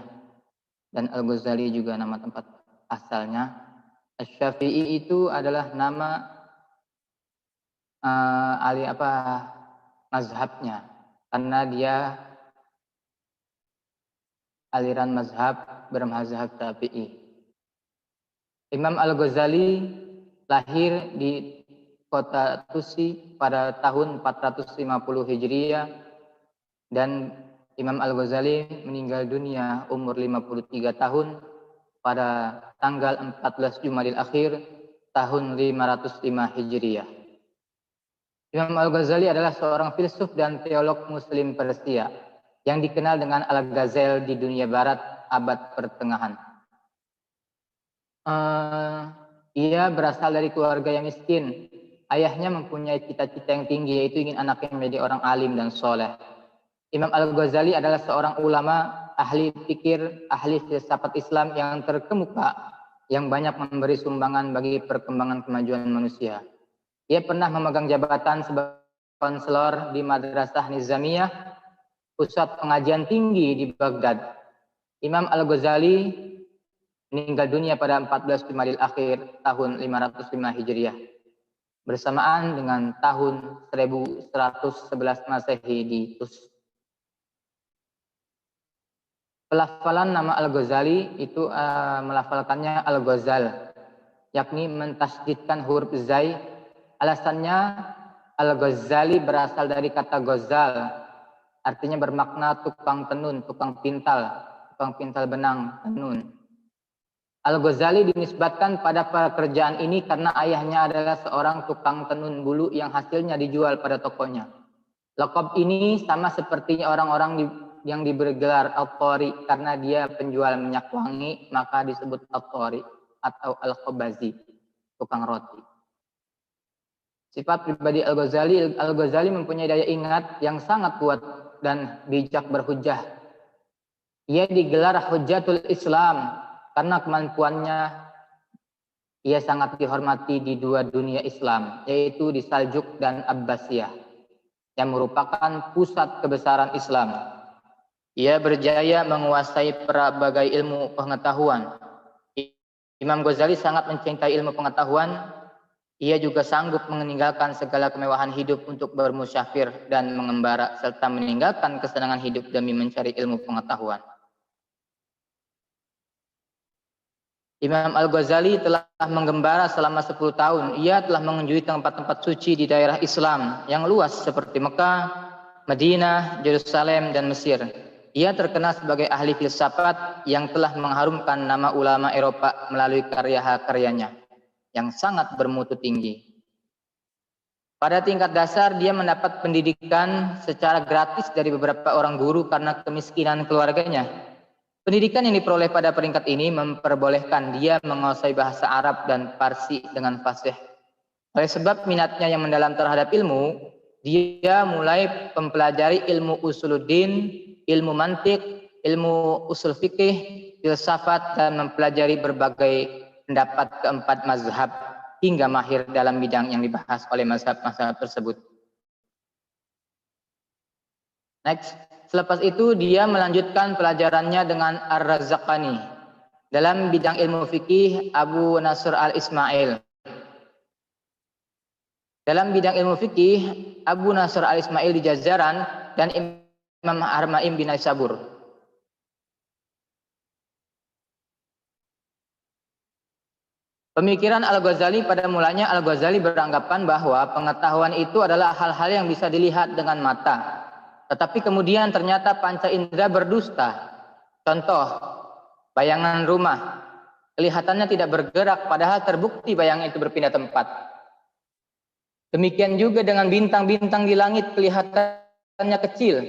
Dan Al-Ghazali juga nama tempat asalnya. Asy-Syafi'i itu adalah nama mazhabnya. Karena dia aliran mazhab bermazhab Syafi'i. Imam Al-Ghazali lahir di kota Tusi pada tahun 450 Hijriah, dan Imam Al-Ghazali meninggal dunia umur 53 tahun pada tanggal 14 Jumadil Akhir tahun 505 Hijriah. Imam Al-Ghazali adalah seorang filsuf dan teolog Muslim Persia yang dikenal dengan Al-Ghazal di dunia barat abad pertengahan. Ia berasal dari keluarga yang miskin. Ayahnya mempunyai cita-cita yang tinggi, yaitu ingin anaknya menjadi orang alim dan soleh. Imam Al-Ghazali adalah seorang ulama, ahli fikir, ahli filsafat Islam yang terkemuka, yang banyak memberi sumbangan bagi perkembangan kemajuan manusia. Ia pernah memegang jabatan sebagai konselor di Madrasah Nizamiyah, pusat pengajian tinggi di Baghdad. Imam Al-Ghazali meninggal dunia pada 14 Jumadil Akhir tahun 505 Hijriah, bersamaan dengan tahun 1111 Masehi di Tus. Pelafalan nama Al-Ghazali itu melafalkannya Al-Ghazal, yakni mentasdidkan huruf zai. Alasannya Al-Ghazali berasal dari kata ghazal, artinya bermakna tukang tenun, tukang pintal benang tenun. Al-Ghazali dinisbatkan pada pekerjaan ini karena ayahnya adalah seorang tukang tenun bulu yang hasilnya dijual pada tokonya. Laqab ini sama seperti orang-orang yang diberi gelar Al-Qari karena dia penjual minyak wangi, maka disebut Al-Qari atau Al-Khabazi, tukang roti. Sifat pribadi Al-Ghazali mempunyai daya ingat yang sangat kuat dan bijak berhujjah. Ia digelar Hujjatul Islam karena kemampuannya. Ia sangat dihormati di dua dunia Islam, yaitu di Saljuk dan Abbasiyah, yang merupakan pusat kebesaran Islam. Ia berjaya menguasai berbagai ilmu pengetahuan. Imam Ghazali sangat mencintai ilmu pengetahuan. Ia juga sanggup meninggalkan segala kemewahan hidup untuk bermusyafir dan mengembara, serta meninggalkan kesenangan hidup demi mencari ilmu pengetahuan. Imam Al-Ghazali telah menggembara selama 10 tahun. Ia telah mengunjungi tempat-tempat suci di daerah Islam yang luas seperti Mekah, Madinah, Yerusalem, dan Mesir. Ia terkenal sebagai ahli filsafat yang telah mengharumkan nama ulama Eropa melalui karya-karyanya yang sangat bermutu tinggi. Pada tingkat dasar, dia mendapat pendidikan secara gratis dari beberapa orang guru karena kemiskinan keluarganya. Pendidikan yang diperoleh pada peringkat ini memperbolehkan dia menguasai bahasa Arab dan Parsi dengan fasih. Oleh sebab minatnya yang mendalam terhadap ilmu, dia mulai mempelajari ilmu usuluddin, ilmu mantik, ilmu usul fikih, filsafat, dan mempelajari berbagai pendapat keempat mazhab hingga mahir dalam bidang yang dibahas oleh mazhab-mazhab tersebut. Next. Selepas itu dia melanjutkan pelajarannya dengan Ar-Razzaqani. Dalam bidang ilmu fikih, Abu Nasr al-Ismail. Dalam bidang ilmu fikih, Abu Nasr al-Ismail di Jazaran dan Imam Harmaim bin Naisabur. Pemikiran Al-Ghazali pada mulanya, Al-Ghazali beranggapan bahwa pengetahuan itu adalah hal-hal yang bisa dilihat dengan mata. Tetapi kemudian ternyata panca indera berdusta. Contoh, bayangan rumah. Kelihatannya tidak bergerak, padahal terbukti bayangan itu berpindah tempat. Demikian juga dengan bintang-bintang di langit, kelihatannya kecil.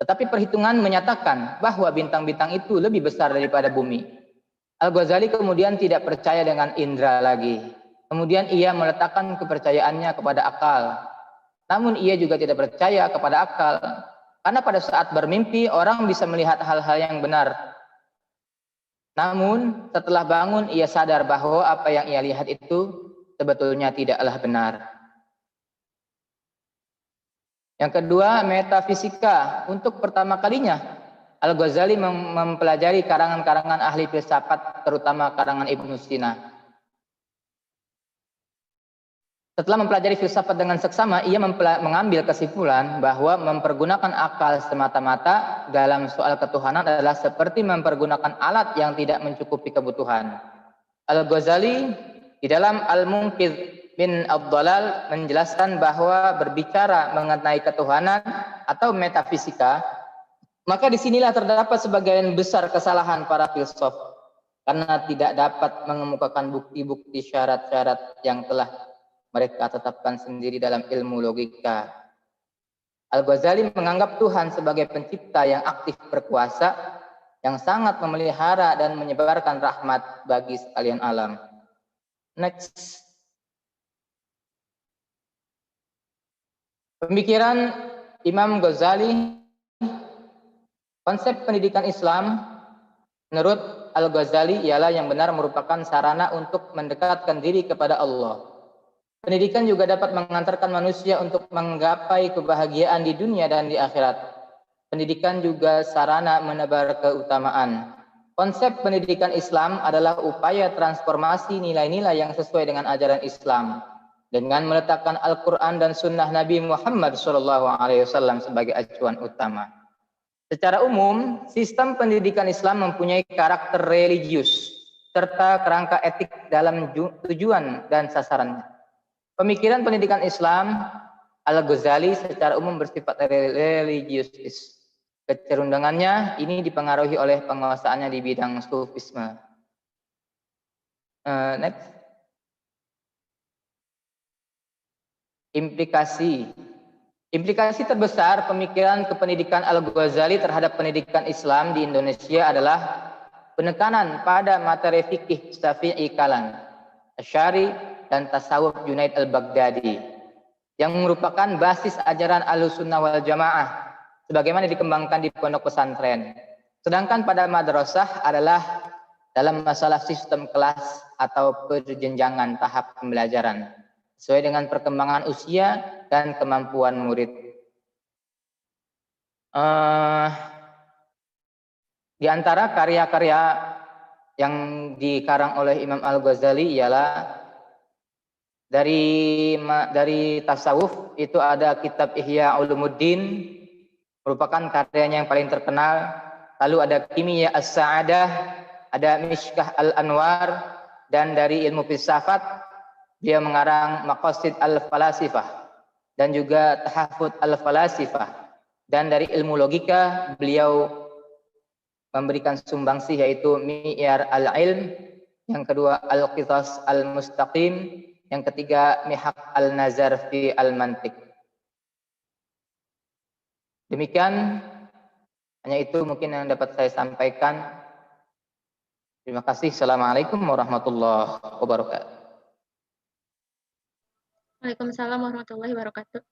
Tetapi perhitungan menyatakan bahwa bintang-bintang itu lebih besar daripada bumi. Al-Ghazali kemudian tidak percaya dengan indera lagi. Kemudian ia meletakkan kepercayaannya kepada akal. Namun ia juga tidak percaya kepada akal. Karena pada saat bermimpi, orang bisa melihat hal-hal yang benar. Namun, setelah bangun, ia sadar bahwa apa yang ia lihat itu sebetulnya tidaklah benar. Yang kedua, metafisika. Untuk pertama kalinya, Al-Ghazali mempelajari karangan-karangan ahli filsafat, terutama karangan Ibnu Sina. Setelah mempelajari filsafat dengan seksama, ia mengambil kesimpulan bahwa mempergunakan akal semata-mata dalam soal ketuhanan adalah seperti mempergunakan alat yang tidak mencukupi kebutuhan. Al-Ghazali di dalam Al-Munqidh bin Abdalal menjelaskan bahwa berbicara mengenai ketuhanan atau metafisika, maka disinilah terdapat sebagian besar kesalahan para filsuf karena tidak dapat mengemukakan bukti-bukti syarat-syarat yang telah mereka tetapkan sendiri dalam ilmu logika. Al-Ghazali menganggap Tuhan sebagai pencipta yang aktif berkuasa, yang sangat memelihara dan menyebarkan rahmat bagi sekalian alam. Next. Pemikiran Imam Ghazali, konsep pendidikan Islam menurut Al-Ghazali ialah yang benar merupakan sarana untuk mendekatkan diri kepada Allah. Pendidikan juga dapat mengantarkan manusia untuk menggapai kebahagiaan di dunia dan di akhirat. Pendidikan juga sarana menebar keutamaan. Konsep pendidikan Islam adalah upaya transformasi nilai-nilai yang sesuai dengan ajaran Islam dengan meletakkan Al-Quran dan Sunnah Nabi Muhammad SAW sebagai acuan utama. Secara umum, sistem pendidikan Islam mempunyai karakter religius serta kerangka etik dalam tujuan dan sasarannya. Pemikiran pendidikan Islam Al-Ghazali secara umum bersifat religius. Kecerundangannya ini dipengaruhi oleh penguasaannya di bidang sufisme. Next. Implikasi terbesar pemikiran kependidikan Al-Ghazali terhadap pendidikan Islam di Indonesia adalah penekanan pada materi fikih Syafi'i Kalam, Asy'ari dan tasawuf Junaid al-Baghdadi yang merupakan basis ajaran Ahlussunnah wal Jamaah sebagaimana dikembangkan di pondok pesantren. Sedangkan pada madrasah adalah dalam masalah sistem kelas atau perjenjangan tahap pembelajaran sesuai dengan perkembangan usia dan kemampuan murid. Di antara karya-karya yang dikarang oleh Imam Al-Ghazali ialah dari tasawuf itu ada kitab Ihya Ulumuddin, merupakan karyanya yang paling terkenal. Lalu ada Kimia As-Sa'adah, ada Mishkah Al-Anwar, dan dari ilmu filsafat dia mengarang Maqasid Al-Falasifah dan juga Tahafut Al-Falasifah. Dan dari ilmu logika beliau memberikan sumbangsih yaitu Mi'yar Al-Ilm, yang kedua Al-Qisas Al-Mustaqim, yang ketiga Mihaq Al-Nazar fi Al-Mantiq. Demikian, hanya itu mungkin yang dapat saya sampaikan. Terima kasih. Assalamualaikum warahmatullahi wabarakatuh. Waalaikumsalam warahmatullahi wabarakatuh.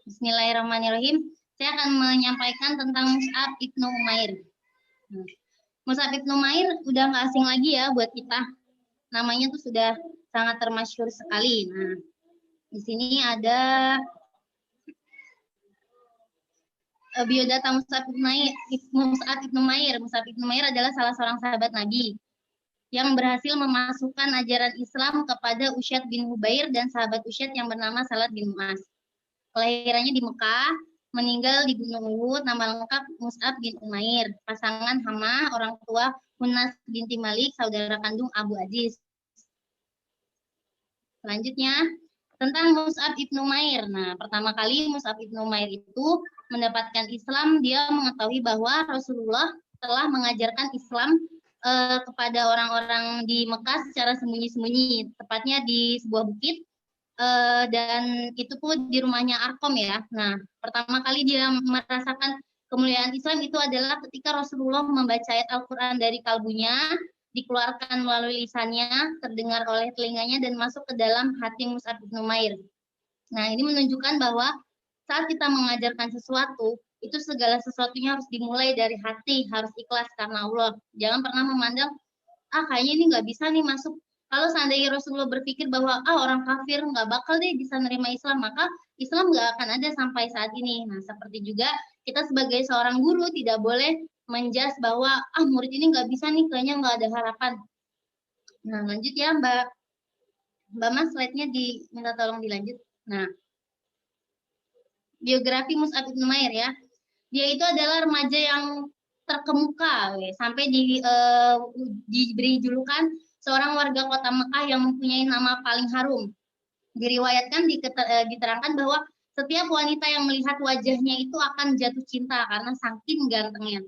Bismillahirrahmanirrahim. Saya akan menyampaikan tentang Mus'ab ibnu Umair. Mus'ab ibnu Umair udah nggak asing lagi ya buat kita. Namanya tuh sudah sangat termasyhur sekali. Nah, di sini ada biodata Mus'ab ibnu Umair. Mus'ab ibnu Umair adalah salah seorang sahabat Nabi yang berhasil memasukkan ajaran Islam kepada Usyad bin Hubair dan sahabat Usyad yang bernama Salat bin Mu'az. Kelahirannya di Mekah, meninggal di Gunung Uhud, nama lengkap Mus'ab bin Umair, pasangan Hamah, orang tua Hunas binti Malik, saudara kandung Abu Aziz. Selanjutnya, tentang Mus'ab ibnu Umair. Nah, pertama kali Mus'ab ibnu Umair itu mendapatkan Islam, dia mengetahui bahwa Rasulullah telah mengajarkan Islam kepada orang-orang di Mekah secara sembunyi-sembunyi, tepatnya di sebuah bukit, dan itu pun di rumahnya Arkom ya. Nah, pertama kali dia merasakan kemuliaan Islam itu adalah ketika Rasulullah membaca ayat Al-Quran dari kalbunya, dikeluarkan melalui lisannya, terdengar oleh telinganya, dan masuk ke dalam hati Mus'ab bin Umair. Nah, ini menunjukkan bahwa saat kita mengajarkan sesuatu, itu segala sesuatunya harus dimulai dari hati, harus ikhlas karena Allah. Jangan pernah memandang, kayaknya ini nggak bisa nih masuk. Kalau seandainya Rasulullah berpikir bahwa orang kafir nggak bakal deh bisa nerima Islam, maka Islam nggak akan ada sampai saat ini. Nah, seperti juga kita sebagai seorang guru tidak boleh menjas bahwa murid ini nggak bisa nih, kayaknya nggak ada harapan. Nah, lanjut ya Mbak Mas, slide-nya diminta tolong dilanjut. Nah, biografi Mus'ab bin Umair ya. Dia itu adalah remaja yang terkemuka, sampai diberi julukan seorang warga kota Mekah yang mempunyai nama paling harum. Diriwayatkan diterangkan bahwa setiap wanita yang melihat wajahnya itu akan jatuh cinta karena saking gantengnya.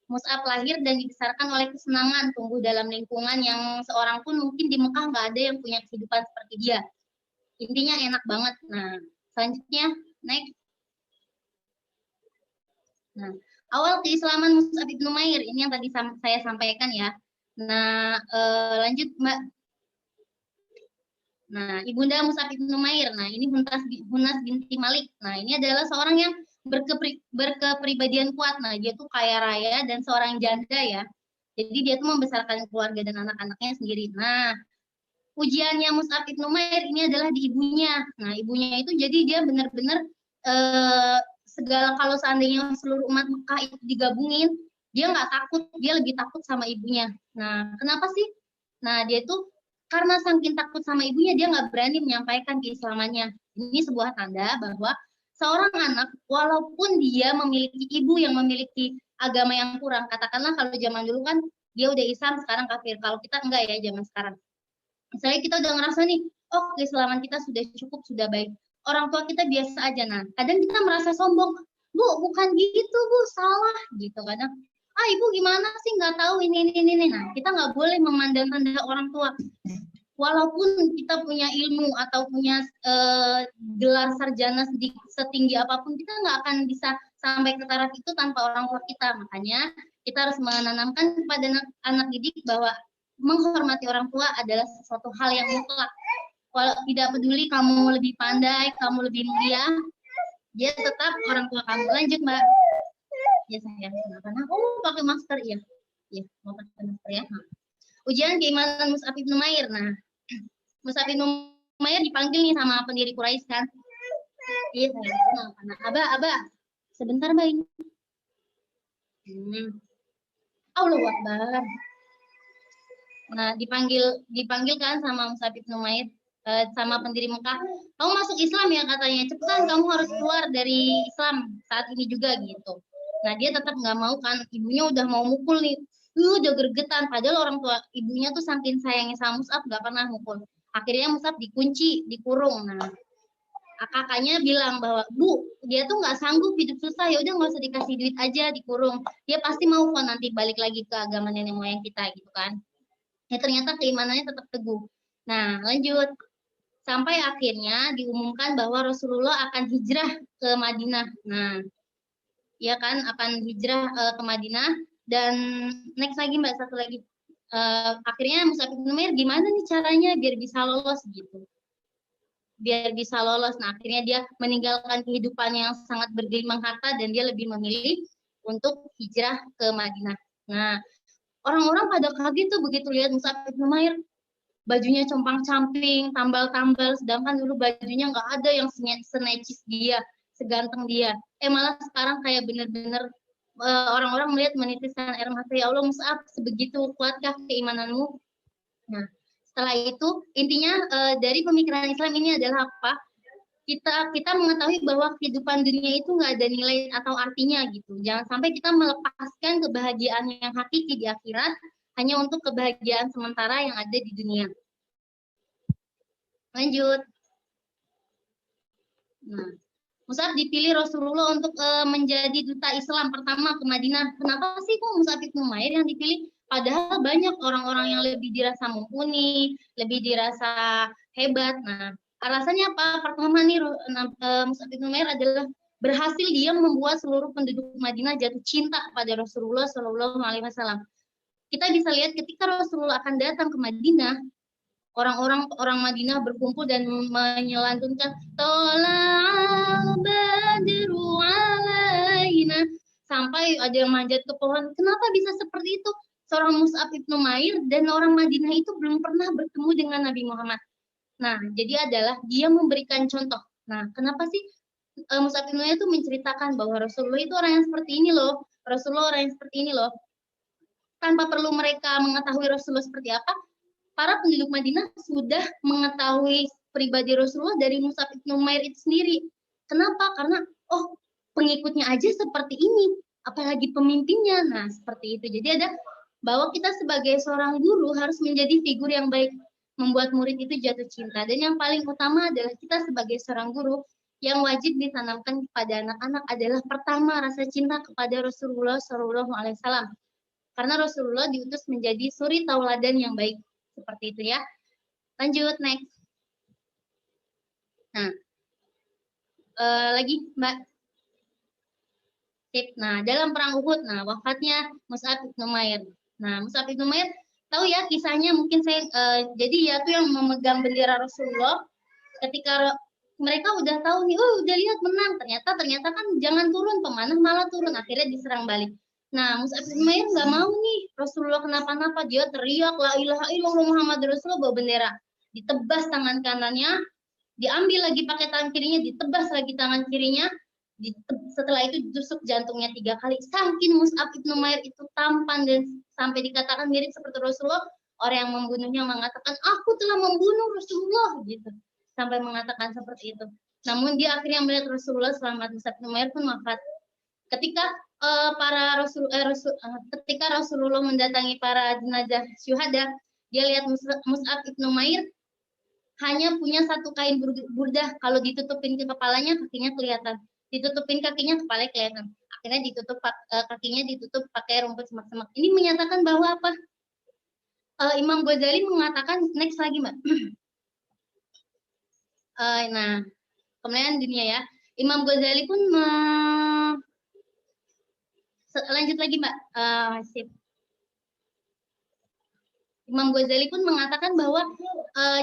Mus'ab lahir dan dibesarkan oleh kesenangan, tumbuh dalam lingkungan yang seorang pun mungkin di Mekah nggak ada yang punya kehidupan seperti dia. Intinya enak banget. Nah, selanjutnya next. Nah, awal keislaman Mus'ab bin Umair ini yang tadi saya sampaikan ya. Nah, lanjut Mbak. Nah, ibunda Mus'ab bin Umair. Nah, ini Hunas binti Malik. Nah, ini adalah seorang yang berkepribadian kuat. Nah, dia tuh kaya raya dan seorang janda ya. Jadi dia tuh membesarkan keluarga dan anak-anaknya sendiri. Nah, ujiannya Mus'ab bin Umair ini adalah di ibunya. Nah, ibunya itu jadi dia benar-benar segala, kalau seandainya seluruh umat Mekah itu digabungin, dia nggak takut, dia lebih takut sama ibunya. Nah, kenapa sih? Nah, dia tuh karena saking takut sama ibunya, dia nggak berani menyampaikan keislamannya. Ini sebuah tanda bahwa seorang anak, walaupun dia memiliki ibu yang memiliki agama yang kurang, katakanlah kalau zaman dulu kan dia udah Islam, sekarang kafir. Kalau kita enggak ya zaman sekarang. Misalnya kita udah ngerasa nih, oh keislaman kita sudah cukup, sudah baik. Orang tua kita biasa aja. Nah, kadang kita merasa sombong. Bu, bukan gitu, Bu, salah. Gitu kadang. Ibu gimana sih nggak tahu ini. Nah, kita nggak boleh memandang rendah orang tua. Walaupun kita punya ilmu atau punya gelar sarjana setinggi apapun, kita nggak akan bisa sampai ke taraf itu tanpa orang tua kita. Makanya kita harus menanamkan kepada anak didik bahwa menghormati orang tua adalah sesuatu hal yang mutlak. Walau tidak peduli kamu lebih pandai, kamu lebih mulia, dia tetap orang tua kamu. Lanjut Mbak. Ya sayang, kenapa? Oh pakai masker ya. Ya mau pakai masker ya. Nah. Ujian keimanan Mus'ab bin Umair. Nah, Mus'ab bin Umair dipanggil nih sama pendiri Quraisy kan. Iya sayang. Nah, Abah, sebentar Mbak ini. Allahu Akbar. Nah, dipanggil kan sama Mus'ab bin Umair, sama pendiri Mekah. Kamu masuk Islam ya katanya. Cepetan kamu harus keluar dari Islam saat ini juga gitu. Nah, dia tetap nggak mau kan. Ibunya udah mau mukul nih. Udah gergetan. Padahal orang tua ibunya tuh saking sayangnya sama Mus'ab nggak pernah mukul. Akhirnya Mus'ab dikunci, dikurung. Nah, kakaknya bilang bahwa Bu, dia tuh nggak sanggup hidup susah. Ya udah nggak usah dikasih duit aja, dikurung. Dia pasti mau kok nanti balik lagi ke agama nenek moyang kita gitu kan. Ya ternyata keimanannya tetap teguh. Nah, lanjut. Sampai akhirnya diumumkan bahwa Rasulullah akan hijrah ke Madinah. Nah, ya kan akan hijrah ke Madinah. Dan next lagi Mbak, satu lagi. Akhirnya Mus'ab bin Umair gimana nih caranya biar bisa lolos gitu. Biar bisa lolos. Nah, akhirnya dia meninggalkan kehidupan yang sangat bergelimang harta dan dia lebih memilih untuk hijrah ke Madinah. Nah, orang-orang pada kaget tuh begitu lihat Mus'ab bin Umair. Bajunya compang-camping, tambal-tambal, sedangkan dulu bajunya nggak ada yang senecis dia, seganteng dia. Malah sekarang kayak bener-bener orang-orang melihat menitiskan air mata, ya Allah Mus'ab, sebegitu kuatkah keimananmu? Nah, setelah itu intinya dari pemikiran Islam ini adalah apa? Kita mengetahui bahwa kehidupan dunia itu nggak ada nilai atau artinya gitu. Jangan sampai kita melepaskan kebahagiaan yang hakiki di akhirat hanya untuk kebahagiaan sementara yang ada di dunia. Lanjut. Nah, Mus'ab dipilih Rasulullah untuk menjadi duta Islam pertama ke Madinah. Kenapa sih kok Mus'ab bin Umair yang dipilih? Padahal banyak orang-orang yang lebih dirasa mumpuni, lebih dirasa hebat. Nah, alasannya apa? Pertama nih Mus'ab bin Umair adalah berhasil dia membuat seluruh penduduk Madinah jatuh cinta kepada Rasulullah SAW. Kita bisa lihat ketika Rasulullah akan datang ke Madinah, orang Madinah berkumpul dan menyelantunkan Tola'al badru alaina, sampai ada yang manjat ke pohon. Kenapa bisa seperti itu? Seorang Mus'ab bin Umair dan orang Madinah itu belum pernah bertemu dengan Nabi Muhammad. Nah, jadi adalah dia memberikan contoh. Nah, kenapa sih Mus'ab bin Umair itu menceritakan bahwa Rasulullah itu orang yang seperti ini loh. Rasulullah orang yang seperti ini loh. Tanpa perlu mereka mengetahui Rasulullah seperti apa, para penduduk Madinah sudah mengetahui pribadi Rasulullah dari Mus'ab bin Umair itu sendiri. Kenapa? Karena pengikutnya aja seperti ini, apalagi pemimpinnya. Nah, seperti itu. Jadi ada bahwa kita sebagai seorang guru harus menjadi figur yang baik, membuat murid itu jatuh cinta. Dan yang paling utama adalah kita sebagai seorang guru yang wajib ditanamkan kepada anak-anak adalah pertama rasa cinta kepada Rasulullah SAW. Karena Rasulullah diutus menjadi suri tauladan yang baik. Seperti itu ya. Lanjut, next. Nah, lagi Mbak. Sip. Nah, dalam perang Uhud, nah wafatnya Mus'ab bin Umair. Nah, Mus'ab bin Umair tahu ya kisahnya, mungkin saya jadi ya tuh yang memegang bendera Rasulullah ketika mereka udah tahu nih, oh udah lihat menang, ternyata kan jangan turun, pemanah malah turun, akhirnya diserang balik. Nah, Mus'ab bin Umair nggak mau nih Rasulullah kenapa-napa, dia teriak la ilaha illallah Muhammad Rasulullah bawa bendera, ditebas tangan kanannya, diambil lagi pakai tangan kirinya, ditebas lagi tangan kirinya, setelah itu ditusuk jantungnya 3 kali. Saking Mus'ab bin Umair itu tampan dan sampai dikatakan mirip seperti Rasulullah, orang yang membunuhnya mengatakan aku telah membunuh Rasulullah gitu, sampai mengatakan seperti itu. Namun dia akhirnya melihat Rasulullah selamat. Mus'ab bin Umair pun wafat. Ketika ketika Rasulullah mendatangi para jenazah syuhada, dia lihat Mus'ab bin Umair hanya punya satu kain burdah, kalau ditutupin ke kepalanya kakinya kelihatan, ditutupin kakinya kepalanya kelihatan, akhirnya ditutup kakinya ditutup pakai rumput semak-semak. Ini menyatakan bahwa apa? Imam Ghazali mengatakan, next lagi Mbak. Nah, kemudian dunia ya, Imam Ghazali pun lanjut lagi Mbak. Sip. Imam Ghazali pun mengatakan bahwa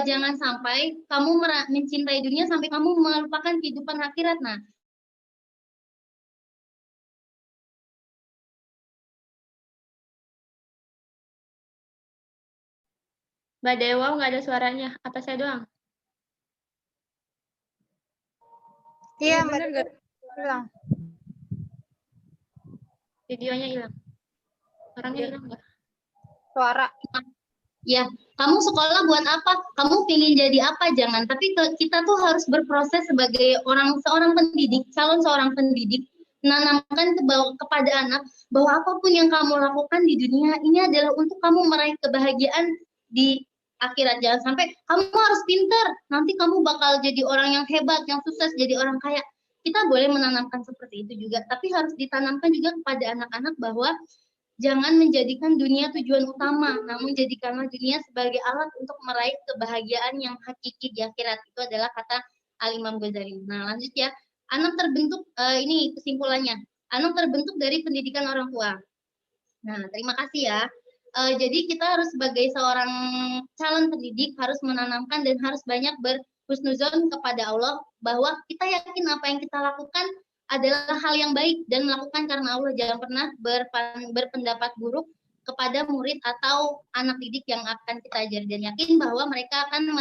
jangan sampai kamu mencintai dunia sampai kamu melupakan kehidupan akhirat. Nah, Mbak Dewa nggak ada suaranya. Apa saya doang? Iya, Mbak Dewa hilang. Videonya hilang. Orangnya hilang nggak? Suara. ya, kamu sekolah buat apa? Kamu ingin jadi apa? Jangan. Tapi kita tuh harus berproses sebagai seorang pendidik, calon seorang pendidik, menanamkan kepada anak bahwa apapun yang kamu lakukan di dunia ini adalah untuk kamu meraih kebahagiaan di akhirat. Jangan sampai kamu harus pintar, nanti kamu bakal jadi orang yang hebat, yang sukses, jadi orang kaya. Kita boleh menanamkan seperti itu juga, tapi harus ditanamkan juga kepada anak-anak bahwa jangan menjadikan dunia tujuan utama, namun jadikanlah dunia sebagai alat untuk meraih kebahagiaan yang hakiki di akhirat. Itu adalah kata Al-Imam Ghazali. Nah, lanjut ya. Anak terbentuk, ini kesimpulannya. Anak terbentuk dari pendidikan orang tua. Nah, terima kasih ya. Jadi kita harus sebagai seorang calon pendidik harus menanamkan dan harus banyak berhusnuzon kepada Allah bahwa kita yakin apa yang kita lakukan adalah hal yang baik dan melakukan karena Allah. Jangan pernah berpendapat buruk kepada murid atau anak didik yang akan kita ajar, dan yakin bahwa mereka akan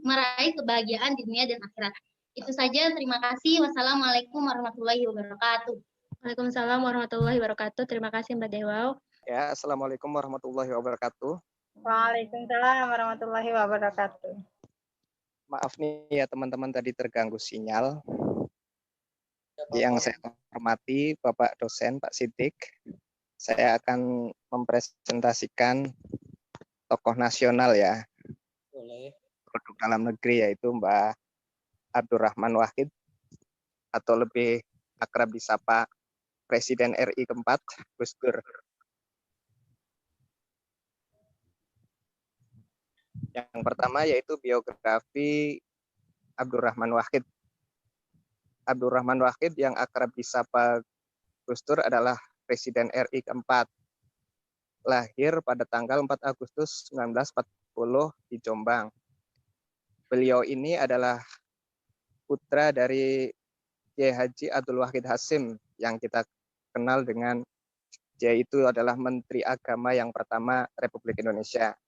meraih kebahagiaan di dunia dan akhirat. Itu saja, terima kasih. Wassalamualaikum warahmatullahi wabarakatuh. Waalaikumsalam warahmatullahi wabarakatuh. Terima kasih Mbak Dewa. Ya, Assalamualaikum warahmatullahi wabarakatuh. Waalaikumsalam warahmatullahi wabarakatuh. Maaf nih ya teman-teman, tadi terganggu sinyal. Yang saya hormati Bapak dosen Pak Siddiq, saya akan mempresentasikan tokoh nasional ya, produk dalam negeri, yaitu Mbak Abdurrahman Wahid, atau lebih akrab disapa Presiden RI keempat, Gus Dur. Yang pertama yaitu biografi Abdurrahman Wahid. Abdurrahman Wahid yang akrab disapa Gus Dur adalah Presiden RI keempat. Lahir pada tanggal 4 Agustus 1940 di Jombang. Beliau ini adalah putra dari Kiai Haji Abdul Wahid Hasyim yang kita kenal dengan yaitu adalah Menteri Agama yang pertama Republik Indonesia.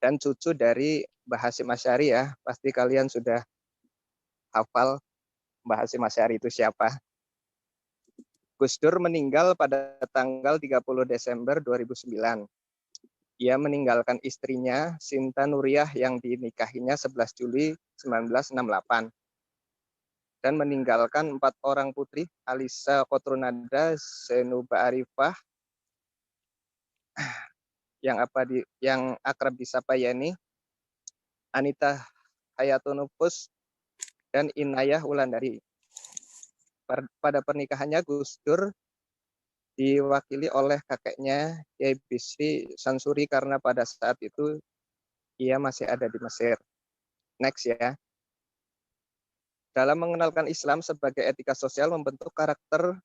Dan cucu dari Mbah Hasyim Asy'ari ya, pasti kalian sudah hafal Mbah Hasyim Asy'ari itu siapa. Gus Dur meninggal pada tanggal 30 Desember 2009. Ia meninggalkan istrinya Sinta Nuriyah yang dinikahinya 11 Juli 1968. Dan meninggalkan 4 orang putri, Alisa Kotrunada, Zenuba Arifah, yang akrab disapa Yeni, Anita Hayatunufus, dan Inayah Wulandari. Pada pernikahannya Gus Dur diwakili oleh kakeknya Kiai Bisri Sansuri karena pada saat itu ia masih ada di Mesir. Next ya. Dalam mengenalkan Islam sebagai etika sosial membentuk karakter,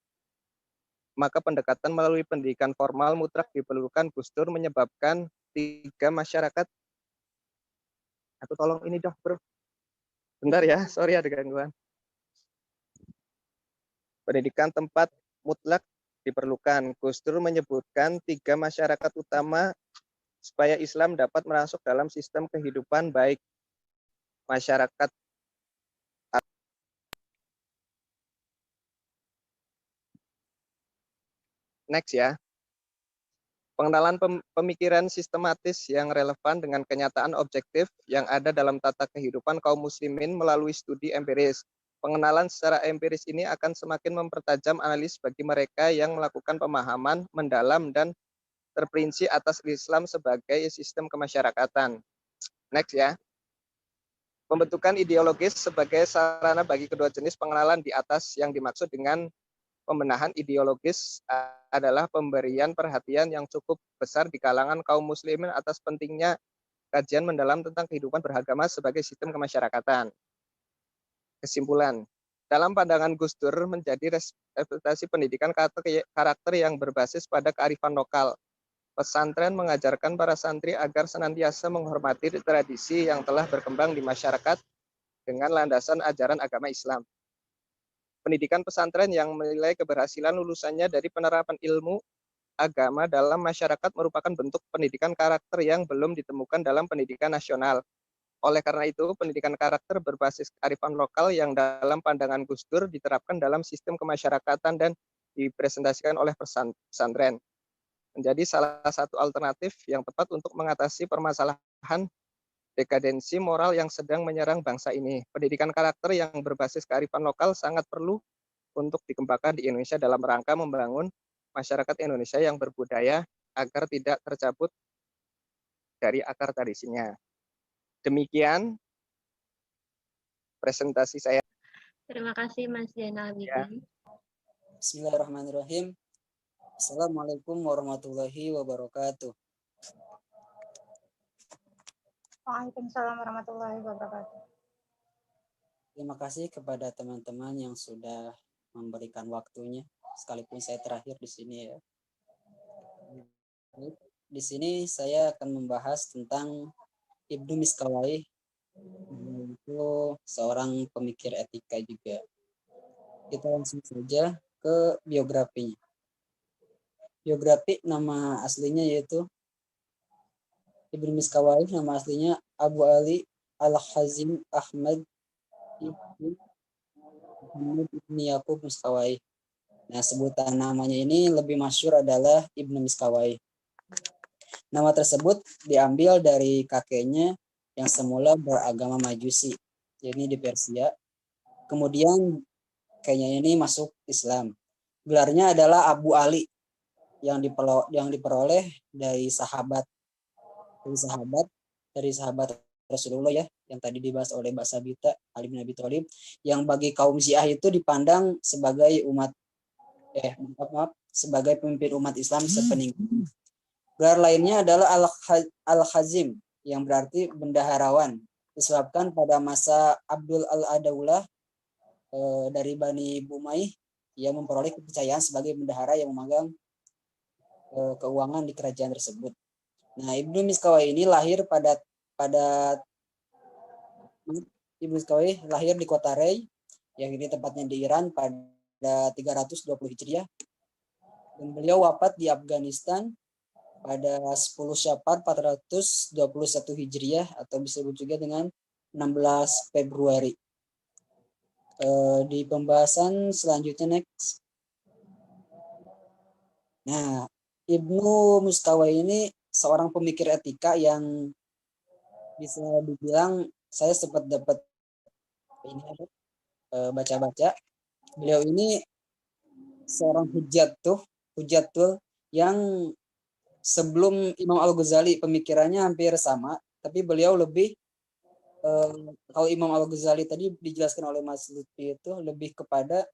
maka pendekatan melalui pendidikan formal mutlak diperlukan. Gus Dur menyebabkan 3 masyarakat. Aku tolong ini dong, bro. Bentar ya, sorry ada gangguan. Pendidikan tempat mutlak diperlukan. Gus Dur menyebutkan 3 masyarakat utama supaya Islam dapat masuk dalam sistem kehidupan baik masyarakat next ya. Pengenalan pemikiran sistematis yang relevan dengan kenyataan objektif yang ada dalam tata kehidupan kaum muslimin melalui studi empiris. Pengenalan secara empiris ini akan semakin mempertajam analis bagi mereka yang melakukan pemahaman mendalam dan terperinci atas Islam sebagai sistem kemasyarakatan. Next ya. Pembentukan ideologis sebagai sarana bagi kedua jenis pengenalan di atas yang dimaksud dengan pembenahan ideologis adalah pemberian perhatian yang cukup besar di kalangan kaum muslimin atas pentingnya kajian mendalam tentang kehidupan beragama sebagai sistem kemasyarakatan. Kesimpulan, dalam pandangan Gus Dur menjadi representasi pendidikan karakter yang berbasis pada kearifan lokal. Pesantren mengajarkan para santri agar senantiasa menghormati tradisi yang telah berkembang di masyarakat dengan landasan ajaran agama Islam. Pendidikan pesantren yang menilai keberhasilan lulusannya dari penerapan ilmu agama dalam masyarakat merupakan bentuk pendidikan karakter yang belum ditemukan dalam pendidikan nasional. Oleh karena itu, pendidikan karakter berbasis kearifan lokal yang dalam pandangan Gus Dur diterapkan dalam sistem kemasyarakatan dan dipresentasikan oleh pesantren. Menjadi salah satu alternatif yang tepat untuk mengatasi permasalahan dekadensi moral yang sedang menyerang bangsa ini. Pendidikan karakter yang berbasis kearifan lokal sangat perlu untuk dikembangkan di Indonesia dalam rangka membangun masyarakat Indonesia yang berbudaya agar tidak tercabut dari akar tradisinya. Demikian presentasi saya. Terima kasih Mas Zainal Abidin. Ya. Bismillahirrahmanirrahim. Assalamualaikum warahmatullahi wabarakatuh. Waalaikumsalam warahmatullahi wabarakatuh. Terima kasih kepada teman-teman yang sudah memberikan waktunya, sekalipun saya terakhir di sini ya. Di sini saya akan membahas tentang Ibnu Miskawayh, itu seorang pemikir etika juga. Kita langsung saja ke biografinya. Biografi nama aslinya yaitu Ibnu Miskawayh, nama aslinya Abu Ali Al-Hazim Ahmad Ibn Yaqub Miskawayh. Nah, sebutan namanya ini lebih masyhur adalah Ibnu Miskawayh. Nama tersebut diambil dari kakeknya yang semula beragama Majusi, yakni di Persia. Kemudian kakeknya ini masuk Islam. Gelarnya adalah Abu Ali yang diperoleh dari sahabat Rasulullah ya, yang tadi dibahas oleh Mbak Sabita, Ali bin Abi Thalib, yang bagi kaum Syiah itu dipandang sebagai sebagai pemimpin umat Islam sepeninggal. Gelar lainnya adalah Al-Khazim, yang berarti bendaharawan, disebabkan pada masa Abdul Al-Adaulah dari Bani Bumayyah, ia memperoleh kepercayaan sebagai bendahara yang memegang keuangan di kerajaan tersebut. Nah, Ibnu Miskawayh ini lahir Ibnu Miskawayh lahir di kota Rey, yang ini tepatnya di Iran pada 320 Hijriah. Dan beliau wafat di Afghanistan pada 10 Syawal 421 Hijriah atau bisa disebut juga dengan 16 Februari. Di pembahasan selanjutnya next. Nah, Ibnu Miskawayh ini seorang pemikir etika yang bisa dibilang saya sempat dapat baca-baca. Beliau ini seorang hujatul yang sebelum Imam Al-Ghazali pemikirannya hampir sama, tapi beliau lebih kalau Imam Al-Ghazali tadi dijelaskan oleh Mas Lutfi itu lebih kepada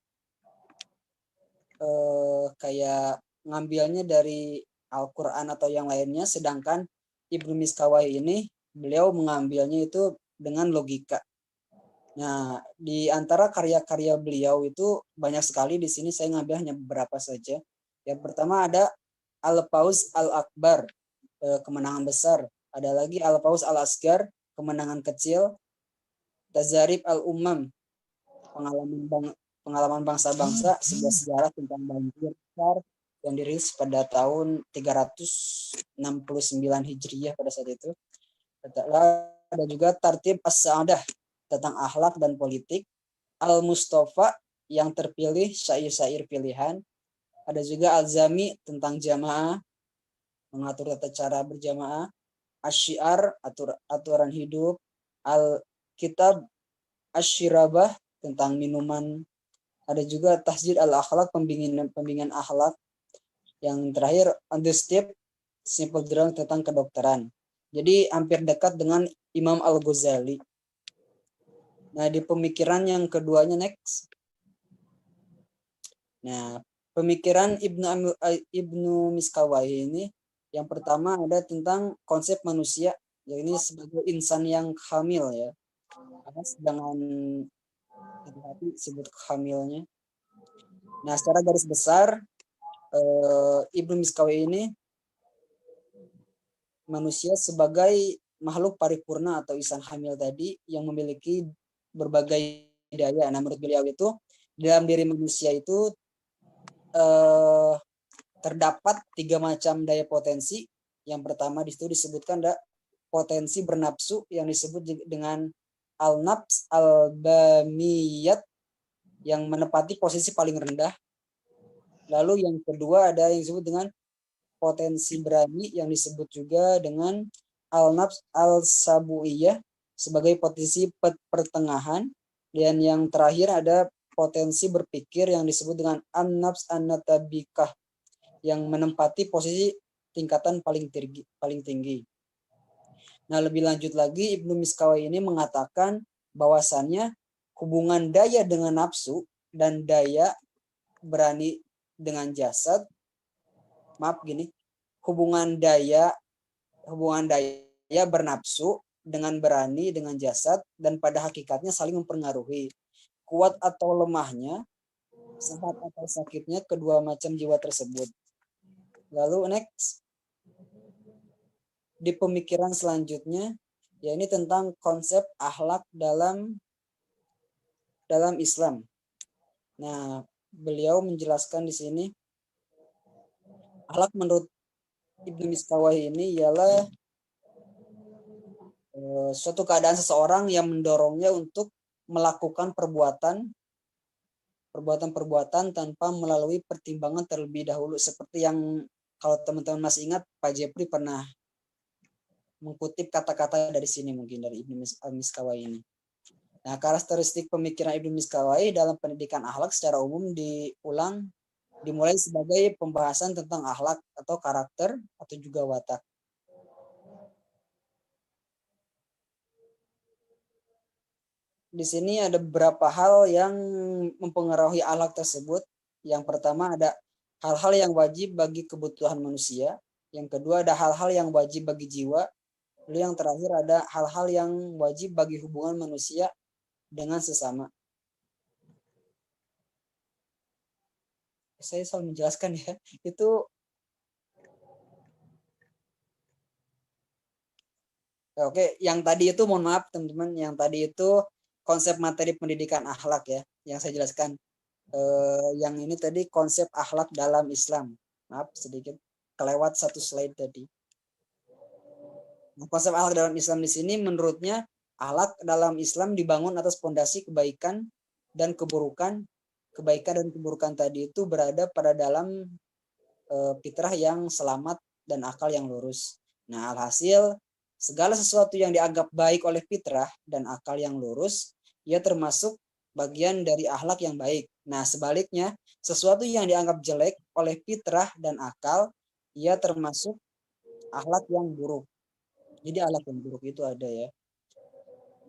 kayak ngambilnya dari Al-Quran atau yang lainnya, sedangkan Ibnu Miskawai ini beliau mengambilnya itu dengan logika. Nah, di antara karya-karya beliau itu banyak sekali. Di sini saya ngambil hanya beberapa saja. Yang pertama ada Al-Fauz Al-Akbar, kemenangan besar. Ada lagi Al-Fauz Al-Asgar, kemenangan kecil. Tazarib Al-Ummam, pengalaman bangsa-bangsa, sebuah sejarah tentang banjir besar yang dirilis pada tahun 369 Hijriyah pada saat itu. Ada juga Tartib As-Sa'adah tentang akhlak dan politik. Al-Mustafa yang terpilih, syair-syair pilihan. Ada juga Al-Zami tentang jamaah, mengatur tata cara berjamaah. Asy-Syiar, aturan hidup. Al-Kitab Asy-Syirabah tentang minuman. Ada juga Tahzir Al-Akhlaq, pembimbingan akhlak. Yang terakhir On the Step, Simple Drawing tentang kedokteran. Jadi hampir dekat dengan Imam Al-Ghazali. Nah, di pemikiran yang keduanya next. Nah, pemikiran Ibnu Miskawai ini yang pertama ada tentang konsep manusia, yaitu sebagai insan yang hamil ya. Dengan hati-hati sebut hamilnya. Nah, secara garis besar Ibnu Miskawai ini manusia sebagai makhluk paripurna atau insan hamil tadi yang memiliki berbagai daya. Nah, menurut beliau itu dalam diri manusia itu terdapat 3 macam daya potensi. Yang pertama di situ disebutkan ada potensi bernafsu yang disebut dengan al-nafs al-bamiyat yang menempati posisi paling rendah. Lalu yang kedua ada yang disebut dengan potensi berani yang disebut juga dengan al-nafs al-sabuiyah sebagai posisi pertengahan. Dan yang terakhir ada potensi berpikir yang disebut dengan an-nafs an-natabikah yang menempati posisi tingkatan paling tinggi. Nah, lebih lanjut lagi Ibnu Miskawai ini mengatakan bahwasannya hubungan daya dengan nafsu dan daya berani dengan jasad, hubungan daya bernafsu dengan berani dengan jasad dan pada hakikatnya saling mempengaruhi. Kuat atau lemahnya, sehat atau sakitnya kedua macam jiwa tersebut. Lalu next, di pemikiran selanjutnya, ya ini tentang konsep akhlak dalam Islam. Nah, beliau menjelaskan di sini akhlak menurut Ibnu Miskawai ini ialah suatu keadaan seseorang yang mendorongnya untuk melakukan perbuatan tanpa melalui pertimbangan terlebih dahulu, seperti yang kalau teman-teman masih ingat Pak Jepri pernah mengutip kata-kata dari sini mungkin dari Ibnu Miskawai ini. Nah, karakteristik pemikiran Ibnu Miskawai dalam pendidikan akhlak secara umum dimulai sebagai pembahasan tentang akhlak atau karakter atau juga watak. Di sini ada beberapa hal yang mempengaruhi akhlak tersebut. Yang pertama ada hal-hal yang wajib bagi kebutuhan manusia. Yang kedua ada hal-hal yang wajib bagi jiwa. Lalu yang terakhir ada hal-hal yang wajib bagi hubungan manusia dengan sesama. Saya selalu menjelaskan ya, itu oke, yang tadi itu mohon maaf teman-teman, yang tadi itu konsep materi pendidikan akhlak ya, yang saya jelaskan. Yang ini tadi konsep akhlak dalam Islam. Maaf sedikit kelewat satu slide tadi. Nah, konsep akhlak dalam Islam di sini menurutnya akhlak dalam Islam dibangun atas fondasi kebaikan dan keburukan. Kebaikan dan keburukan tadi itu berada pada dalam fitrah yang selamat dan akal yang lurus. Nah, alhasil segala sesuatu yang dianggap baik oleh fitrah dan akal yang lurus, ia termasuk bagian dari akhlak yang baik. Nah, sebaliknya, sesuatu yang dianggap jelek oleh fitrah dan akal, ia termasuk akhlak yang buruk. Jadi akhlak yang buruk itu ada ya.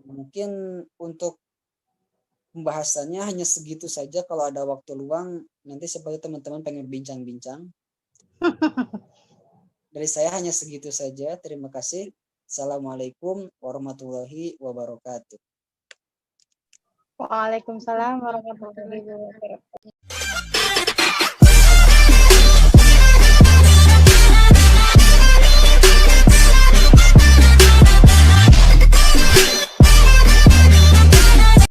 Mungkin untuk pembahasannya hanya segitu saja. Kalau ada waktu luang, nanti seperti teman-teman pengen bincang-bincang. Dari saya hanya segitu saja. Terima kasih. Assalamualaikum warahmatullahi wabarakatuh. Waalaikumsalam warahmatullahi wabarakatuh.